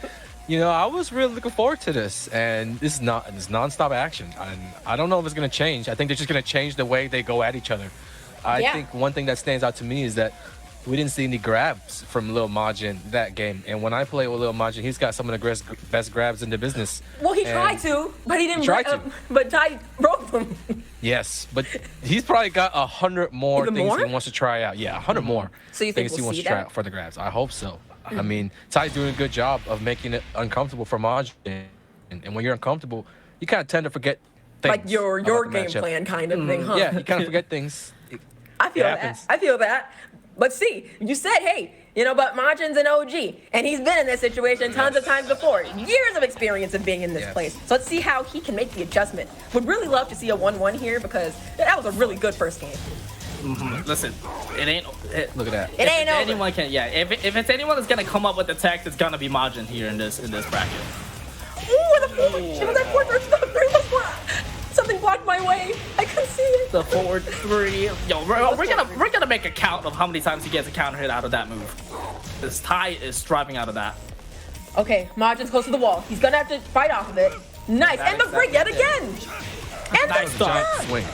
I was really looking forward to this, and this is nonstop action, and I don't know if it's gonna change. I think they're just gonna change the way they go at each other. I think one thing that stands out to me is that we didn't see any grabs from Lil Majin that game, and when I play with Lil Majin, he's got some of the best grabs in the business. Well, he tried to, but he didn't. But Ty broke them. Yes, but he's probably got 100 more Even things more? he wants to try out. Yeah, 100 more So you think things he we'll wants see to try that? out for the grabs. I hope so. I mean, Ty's doing a good job of making it uncomfortable for Majin, and when you're uncomfortable, you kind of tend to forget things. Like your about the game matchup. plan kind of thing, huh? Yeah, you kind of forget things. I feel that. happens. I feel that. But see, you said, hey, but Majin's an OG, and he's been in this situation tons of times before. Years of experience of being in this place. So let's see how he can make the adjustment. Would really love to see a 1-1 here because that was a really good first game. Listen, it ain't. Look at that. It ain't over. Anyone can, if it's anyone that's gonna come up with the tech, it's gonna be Majin here in this bracket. Ooh, the forward. It was that forward versus the three was blocked. Something blocked my way. I couldn't see it. The forward three. Yo, we're gonna make a count of how many times he gets a counter hit out of that move. This Ty is striving out of that. Okay, Majin's close to the wall. He's gonna have to fight off of it. Nice, and the break yet again. And Nice the duck. duck. Swing.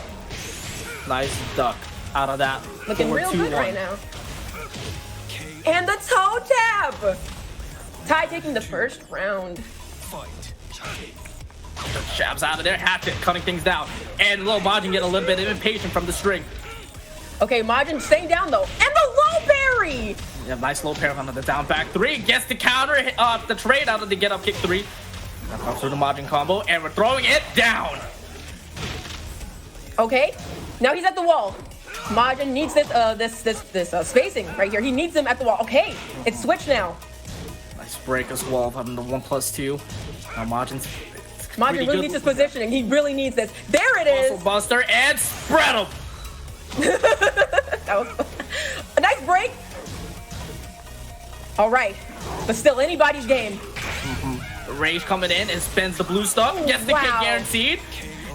Nice duck out of that. Looking forward real good 2-1. right now. And the toe tap. Ty taking the first round. Jabs out of there, hatchet, cutting things down. And Lil Majin getting a little bit impatient from the string. Okay, Majin staying down though. And the low parry. Yeah, nice low pair on the down back three. Gets the counter, the trade out of the get up kick three. That comes through the Majin combo, and we're throwing it down. Okay, now he's at the wall. Majin needs this spacing right here. He needs him at the wall. Okay, it's switched now. Nice break as well from the 1+2. Now Majin really needs his positioning. He really needs this. There it is. Muscle buster and spread him. That was a nice break. All right, but still anybody's game. Rage coming in and spins the blue stuff. Gets the kick guaranteed.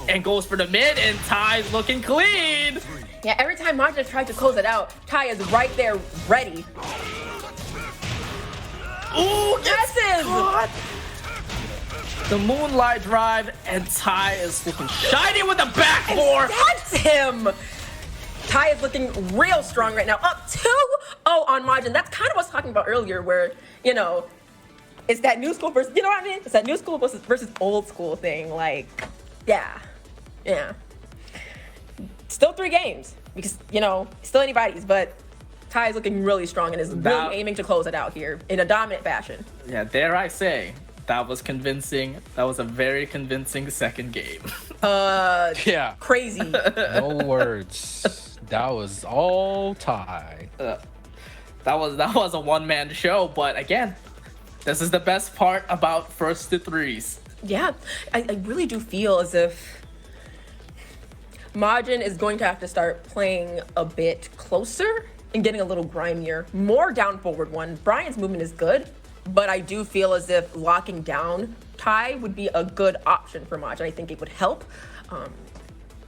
And goes for the mid, and Ty's looking clean. Yeah, every time Majin tries to close it out, Ty is right there ready. Ooh, Aggressive. caught. The moonlight drive, and Ty is looking shiny with the back four. That's him. Ty is looking real strong right now. Up 2-0 on Majin. That's kind of what I was talking about earlier, where, it's that new school versus, what I mean? It's that new school versus old school thing. Like, yeah. Still 3 games because, still anybody's, but Ty is looking really strong and is really aiming to close it out here in a dominant fashion. Yeah, dare I say, that was convincing. That was a very convincing second game. Yeah. Crazy. No words. That was all Ty. That was a one-man show, but again, this is the best part about first to threes. Yeah, I really do feel as if Majin is going to have to start playing a bit closer and getting a little grimier. More down forward one. Brian's movement is good, but I do feel as if locking down Ty would be a good option for Majin. I think it would help.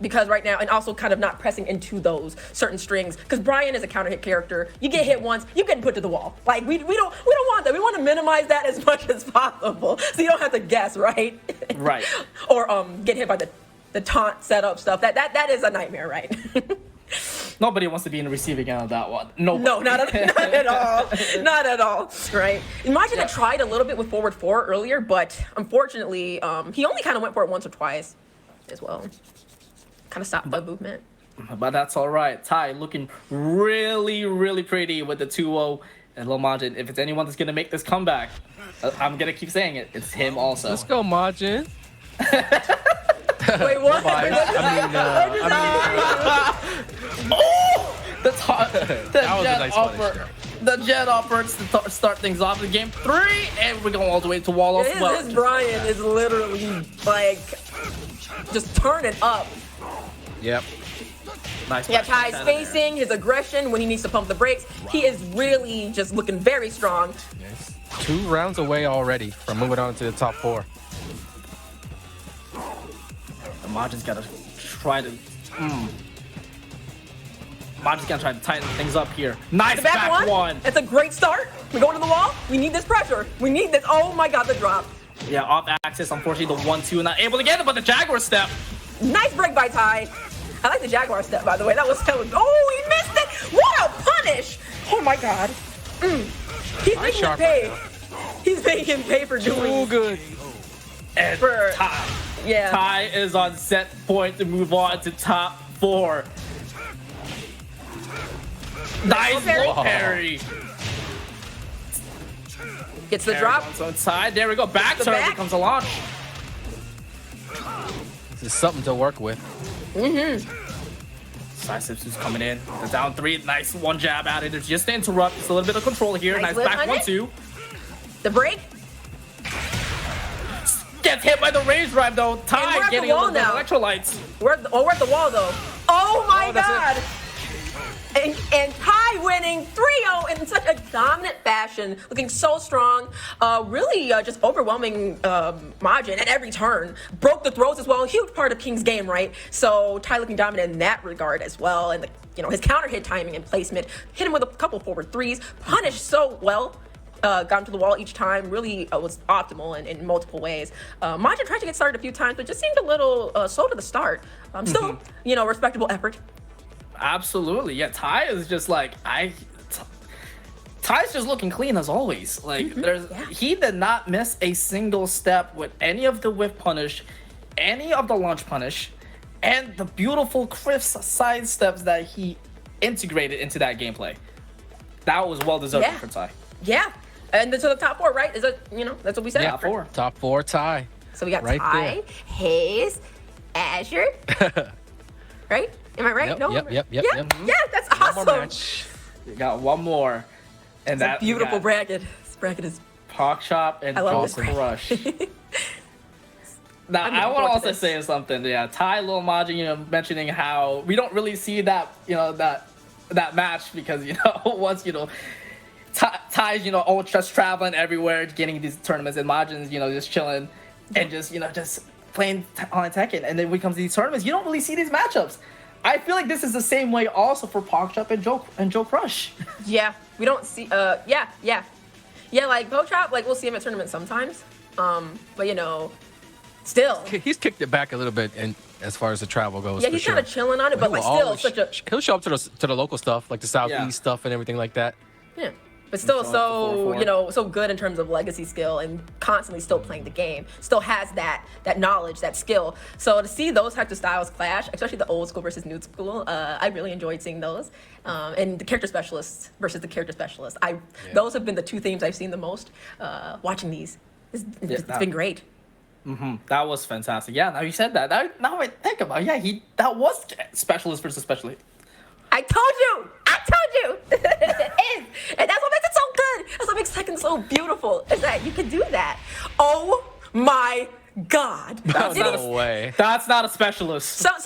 Because right now, and also kind of not pressing into those certain strings, because Brian is a counter hit character. You get hit once, you get put to the wall. Like we don't want that. We want to minimize that as much as possible, so you don't have to guess, right? Right. Or get hit by the taunt setup stuff. That is a nightmare, right? Nobody wants to be in the receiving end of that one. Nobody. No, not at all. Not at all. Right. Imagine I tried a little bit with forward 4 earlier, but unfortunately, he only kind of went for it once or twice as well. Kind of stopped the movement. But that's all right. Ty looking really, really pretty with the 2-0. And Lil Majin, if it's anyone that's going to make this comeback, I'm going to keep saying it. It's him also. Let's go, Majin. Wait, what? Oh! The That was a nice offer. punish. the jet offers to start things off in game 3, and we're going all the way to wall off. This Brian is literally like just turning up. Yep. Nice. Yeah, Ty's spacing, his aggression when he needs to pump the brakes. He is really just looking very strong. Yes. 2 rounds away already from moving on to the top 4. The Majin's gotta try to. Majin's gonna try to tighten things up here. Nice The back one. That's a great start. We're going to the wall. We need this pressure. We need this. Oh my God, the drop. Yeah, off axis. Unfortunately, the 1-2 not able to get it, but the Jaguar step. Nice break by Ty. I like the Jaguar step, by the way. That was oh, he missed it. What a punish. Oh my God. He's making him pay. He's making him pay for doing good. And For- Ty. Yeah. Ty is on set point to move on to top 4. Nice parry. parry. Gets the Parry drop. on its own side. There we go. Back The turn back. becomes a launch. This is something to work with. Side Sipsu's coming in. The down 3. Nice one jab at it. It's just to interrupt. Just a little bit of control here. Nice Nice lift back on it. 1-2. The break. Gets hit by the rage drive though. we're at Ty the getting a wall little bit of now. electrolytes. We're at the wall though. Oh my that's God. And Ty winning 3-0 in such a dominant fashion, looking so strong. Really just overwhelming Majin at every turn. Broke the throws as well. A huge part of King's game, right? So Ty looking dominant in that regard as well. And his counter hit timing and placement. Hit him with a couple forward threes. Punished so well. Got him to the wall each time. Really was optimal in multiple ways. Majin tried to get started a few times, but just seemed a little slow to the start. Still, respectable effort. Absolutely. Yeah, Ty is just like Ty's just looking clean as always. Like he did not miss a single step with any of the whiff punish, any of the launch punish, and the beautiful crisp side steps that he integrated into that gameplay. That was well deserved for Ty. Yeah. And then to the top 4, right? Is it, that's what we said? Yeah, top 4 Ty. So we got Right Ty, there. Haze, Azure. Right? Am I right? Yep, No? yep. Yeah, yeah, that's One awesome. more match. We got one more. And It's a that beautiful bracket. This bracket is PokChop and I love this JoeCrush. Now, I'm I looking want forward to to also this. say something. Yeah, Ty, Lil Majin, mentioning how we don't really see that, that match because, once, Ty's, all just traveling everywhere, getting these tournaments, and Majin's, just chilling and just playing on Tekken. And then when it comes to these tournaments, you don't really see these matchups. I feel like this is the same way also for PokChop and JoeCrush. Yeah, we don't see. Yeah, like PokChop, like we'll see him at tournaments sometimes. But still. He's kicked it back a little bit, and as far as the travel goes. Yeah, he's kind of chilling on it, but like still such a. He'll show up to the local stuff, like the southeast stuff and everything like that. Yeah. But still so, 4-4. so good in terms of legacy skill and constantly still playing the game. Still has that knowledge, that skill. So to see those types of styles clash, especially the old school versus new school, I really enjoyed seeing those. And the character specialists versus the character specialists. Those have been the 2 themes I've seen the most watching these. It's been great. That was fantastic. Yeah, now you said that. Now I think about it, that was specialist versus specialist. I told you! It is! And that's what makes it so good! That's what makes Tekken so beautiful, is that you can do that. Oh my God. That's not No way. That's not a specialist. Can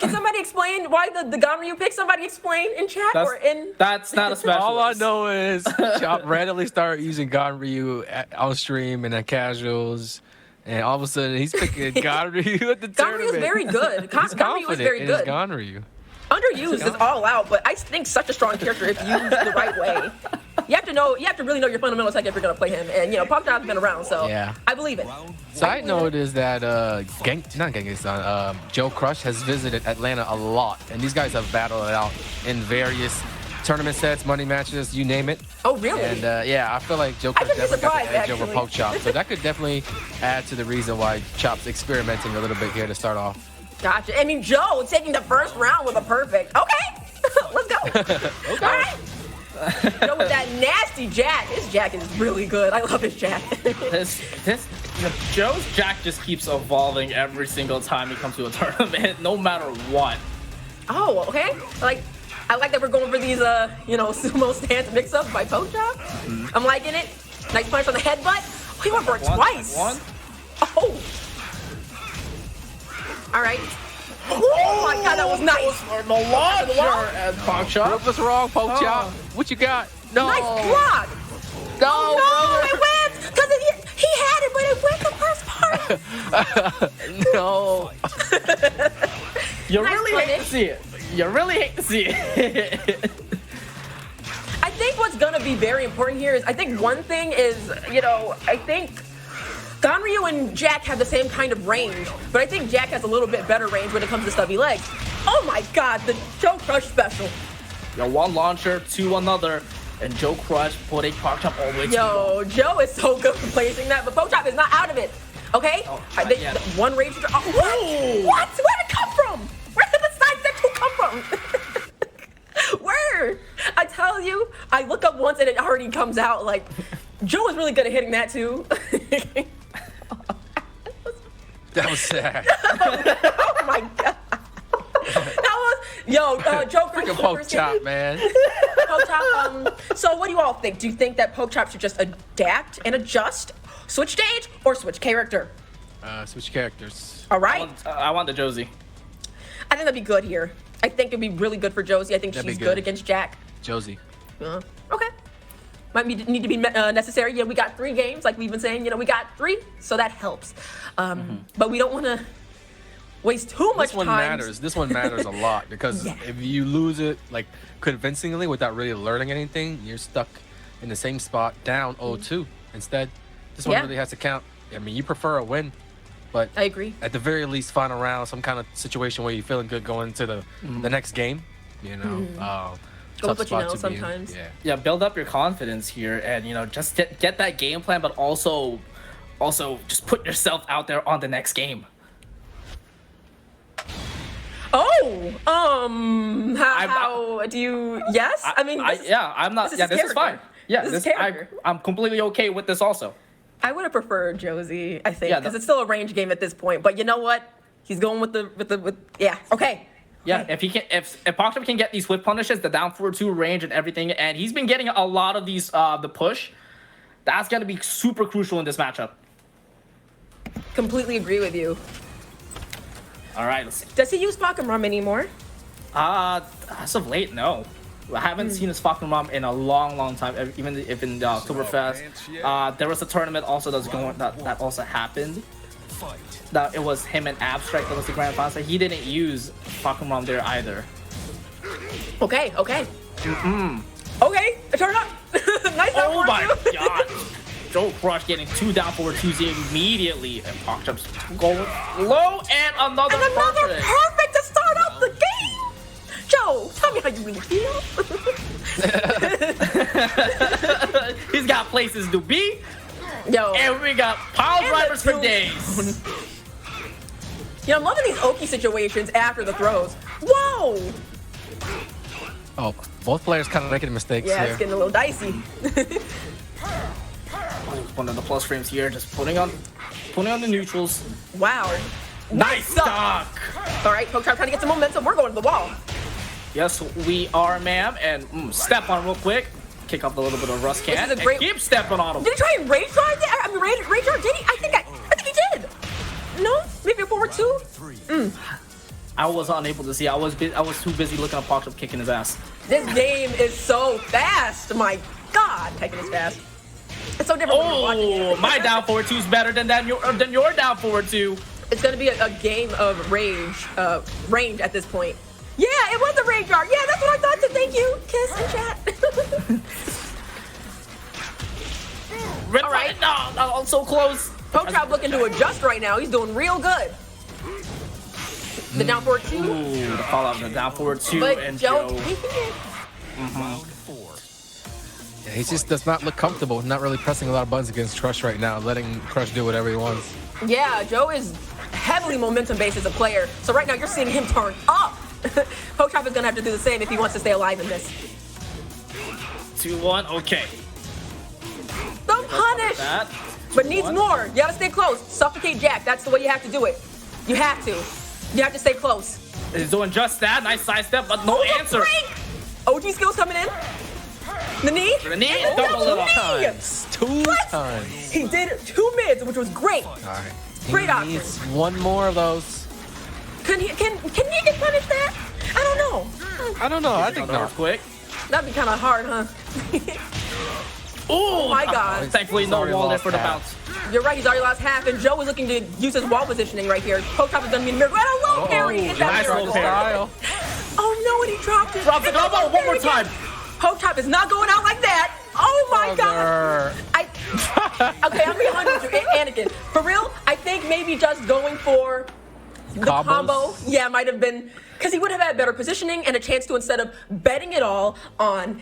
somebody explain why the Ganryu pick? Somebody explain in chat or in... That's not a specialist. All I know is Chop randomly started using Ganryu on stream and at casuals, and all of a sudden he's picking Ganryu at the tournament. Ganryu is very good. He's Ganryu is confident very in his good. Ganryu. Underused is all out, but I think such a strong character if used the right way. You have to really know your fundamental tech if you're gonna play him. And PokChop's been around, so Yeah. I believe it. Side note is that not Genghis Don, JoeCrush has visited Atlanta a lot, and these guys have battled it out in various tournament sets, money matches, you name it. Oh, really? And I feel like I JoeCrush could be definitely got the surprised, edge over actually. PokChop, so that could definitely add to the reason why Chop's experimenting a little bit here to start off. Gotcha. I mean, Joe taking the first round with a perfect. Okay, let's go. Okay. All right. Joe with that nasty jack. His jack is really good. I love his jack. Joe's jack just keeps evolving every single time he comes to a tournament, no matter what. Oh, okay. Like, I like that we're going for these, you know, sumo stance mix-ups by PokChop. I'm liking it. Nice punch on the headbutt. Oh, he went for it twice. Oh. All right. Oh my God, that was nice. The launcher and PokChop. What was wrong, PokChop? What you got? No. Nice block. No. Oh, no, it went. Because he had it, but it went the first part. No. You Nice really hate to see it. You really hate to see it. I think what's gonna be very important here is I think one thing is, you know, I think Ganryu and Jack have the same kind of range, but I think Jack has a little bit better range when it comes to stubby legs. Oh my God, the JoeCrush special. Yo, one launcher to another, and JoeCrush putting PokChop all the way to the wall. Yo, Joe is so good for placing that, but PokChop is not out of it. Okay? Oh, one rage. Oh, what? Where did it come from? Where did the side step 2 come from? Where? I tell you, I look up once and it already comes out. Like, Joe is really good at hitting that too. That was sad. Oh my God. That was, JoeCrush Freaking PokChop, man. PokChop, so what do you all think? Do you think that PokChop should just adapt and adjust, switch stage, or switch character? Switch characters. All right. I want the Josie. I think that'd be good here. I think it'd be really good for Josie. I think That'd be she's good. good against Jack. Josie. Okay. Might need to be necessary. Yeah, we got 3 games, like we've been saying. You know, we got 3, so that helps. But we don't want to waste too much time. This one matters a lot because if you lose it like convincingly without really learning anything, you're stuck in the same spot down 0-2. Instead, this one really has to count. I mean, you prefer a win, but I agree. At the very least, final round, some kind of situation where you're feeling good going into the next game. You know, Go tough with what you spot know to be in. sometimes. Yeah, build up your confidence here, and you know, just get that game plan, but also just put yourself out there on the next game. Oh, how do you? Yes, I mean, I'm not. This Yeah, is this is fine. character. Yeah, This is character. I'm completely okay with this also. I would have preferred Josie. I think Yeah, because it's still a range game at this point. But you know what? He's going with yeah. Okay. Yeah, if PokChop can get these whip punishes, the down 4-2 range and everything, and he's been getting a lot of these the push, that's gonna be super crucial in this matchup. Completely agree with you. All right, let's see. Does he use Pokemon anymore? As of late, no. I haven't seen his Pokemon in a long time. Even if in the Oktoberfest, there was a tournament also that also happened. That it was him and Abstract that was the grand final. So he didn't use Pokemon there either. Okay. Okay. Turn up. Nice. Oh my God! JoeCrush getting 2 down 4-2s immediately, and PokChop's going low and another perfect to start off the game. Joe, tell me how you really feel. He's got places to be. Yo, And we got pile drivers for days. You know, I'm loving these Oki situations after the throws. Whoa. Oh, both players kind of making mistakes Yeah, here. it's getting a little dicey. One of the plus frames here, just putting on the neutrals. Wow. Nice stock. All right, PokChop trying to get some momentum. We're going to the wall. Yes, we are, ma'am. And step on real quick. Kick off a little bit of Rust This can. is a great- And keep stepping on him. Did he try and rage guard? I mean, rage guard? Did he? I think he did. No, maybe a forward 2. I was unable to see. I was too busy looking at PokChop kicking his ass. This game is so fast. My God, Tekken is fast. It's so different when you're watching Oh, it. my down forward 2 is better than your down forward 2. It's gonna be a game of range at this point. Yeah, it was a rage guard. Yeah, that's what I thought. So thank you. Kiss and chat. All right. No, so close. PokChop looking to adjust right now. He's doing real good. The down forward 2. Ooh, the call out of the down forward 2 But and Joe, Joe. Yeah, he just does not look comfortable. Not really pressing a lot of buttons against Crush right now, letting Crush do whatever he wants. Yeah, Joe is heavily momentum based as a player. So right now you're seeing him turn up. PokChop is gonna have to do the same if he wants to stay alive in this. 2-1. Okay. The punish, That. but needs more. You gotta stay close. Suffocate Jack. That's the way you have to do it. You have to. You have to stay close. He's doing just that. Nice sidestep, but no The answer. break! OG skills coming in. The knee. The knee. Double it up. Two What? times. He did 2 mids, which was great. All right. Great He option. needs one more of those. Can he punish that? I don't know. I don't know. I think Another not. quick. That'd be kind of hard, huh? Oh my God. Thankfully, no Sorry, wall there lost for the half. bounce. You're right, he's already lost half, and Joe is looking to use his wall positioning right here. PokChop is gonna be a miracle. And a low parry! Hit that nice miracle. low parry. Style. Oh no, and he dropped it. Drop the And the elbow low one more parry again. time. PokChop is not going out like that. Oh my God. Brother. Okay, I'm being honest with you, Anakin. For real, I think maybe just going for the Combos? combo, yeah, might have been, because he would have had better positioning and a chance to, instead of betting it all on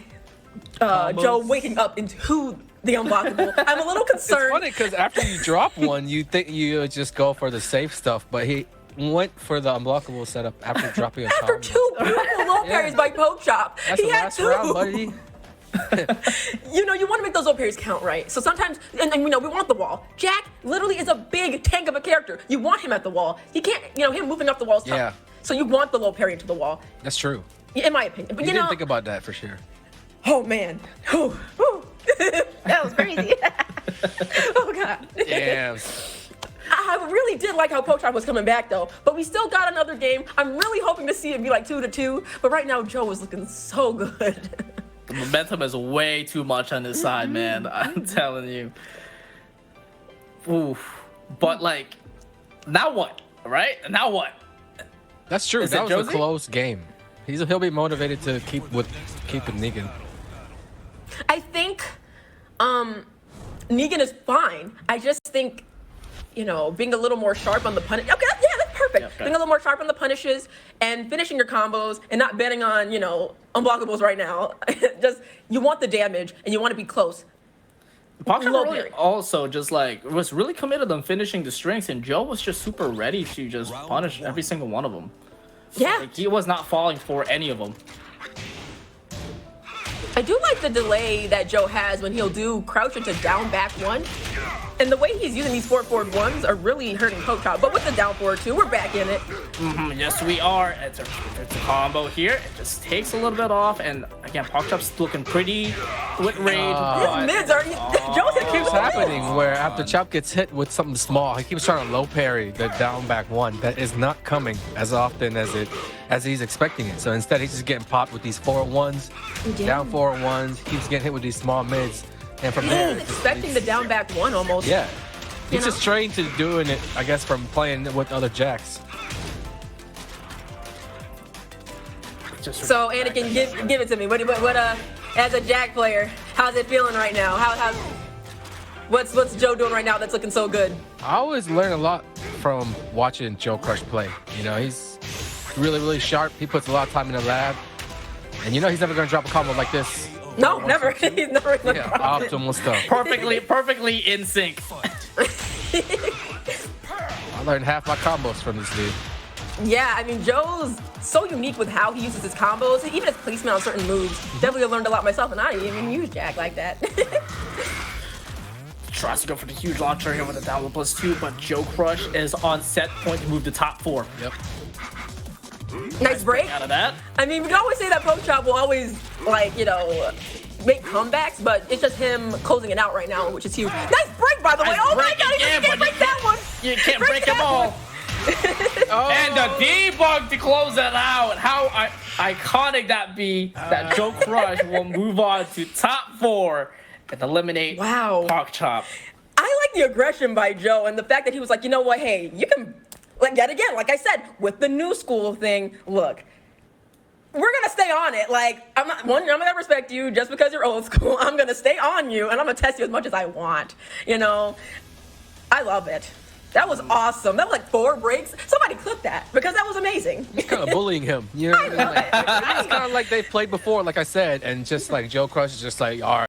Joe waking up into the unblockable. I'm a little It's concerned. funny because after you drop one, you think you would just go for the safe stuff, but he went for the unblockable setup after dropping a After combo. 2 beautiful low parries by PokChop, That's he the had last 2. round, buddy. You know, you want to make those low parries count, right? So sometimes, and you know, we want the wall. Jack literally is a big tank of a character. You want him at the wall. He can't, you know, him moving up the wall is tough. Yeah. So you want the low parry into the wall, That's true. in my opinion. But You you know, didn't think about that for sure. oh man, that was crazy. Oh God. Damn. I really did like how PokChop was coming back though, but we still got another game. I'm really hoping to see it be like 2-2, but right now Joe is looking so good. The momentum is way too much on his side, man. I'm telling you. Oof. But like, now what? Right? Now what? That's true. Is That it was a Josie? close game. He'll be motivated to keep with Negan. I think Negan is fine. I just think, you know, being a little more sharp on the punish. Okay, yeah, that's perfect. Yeah, okay. Being a little more sharp on the punishes and finishing your combos and not betting on, you know, unblockables right now. Just, you want the damage and you want to be close. PokChop Low really parry. also just like was really committed on finishing the strings, and Joe was just super ready to just punish every single one of them. Yeah. Like, he was not falling for any of them. I do like the delay that Joe has when he'll do crouch into down back 1. And the way he's using these forward 1s are really hurting PokChop. But with the down forward 2, we're back in it. Yes, we are. It's a combo here. It just takes a little bit off, and again, PokChop's looking pretty with rage. His but- mids are. Joe's It keeps happening where after Chop gets hit with something small, he keeps trying to low parry the down back 1 that is not coming as often as he's expecting it. So instead, he's just getting popped with these forward 1s, down forward 1s, keeps getting hit with these small mids, and from there, He's expecting the down back 1 almost. yeah, he's know? just trained to doing it, I guess, from playing with other jacks. just- So Anakin, give it to me. What as a Jack player, how's it feeling right now? What's Joe doing right now that's looking so good? I always learn a lot from watching JoeCrush play. You know, he's really, really sharp. He puts a lot of time in the lab. And you know he's never going to drop a combo like this. No, never. He's never gonna Yeah, drop it. optimal stuff. perfectly in sync. I learned half my combos from this dude. Yeah, I mean Joe's so unique with how he uses his combos, and even his placement on certain moves. Definitely learned a lot myself, and I didn't even use Jack like that. Tries to go for the huge launcher here with a downward +2, but JoeCrush is on set point to move to top 4. Yep. Nice break. Out of that. I mean, we can always say that PokChop will always, like, you know, make comebacks, but it's just him closing it out right now, which is huge. Nice break, by the way. Nice Oh my break God, he again, can't but break that one. You can't break that them all. Oh. And the debug to close it out. How iconic that be that JoeCrush will move on to top 4 and eliminate PokChop. I like the aggression by Joe and the fact that he was like, you know what, hey, you can, like, yet again, like I said, with the new school thing, look, we're gonna stay on it. Like, I'm gonna respect you just because you're old school. I'm gonna stay on you and I'm gonna test you as much as I want. You know, I love it. That was awesome. That was like 4 breaks. Somebody clip that because that was amazing. It's kind of bullying him. You know what I mean? I love it. It's kind of like they've played before, like I said, and just like JoeCrush is just like, all right.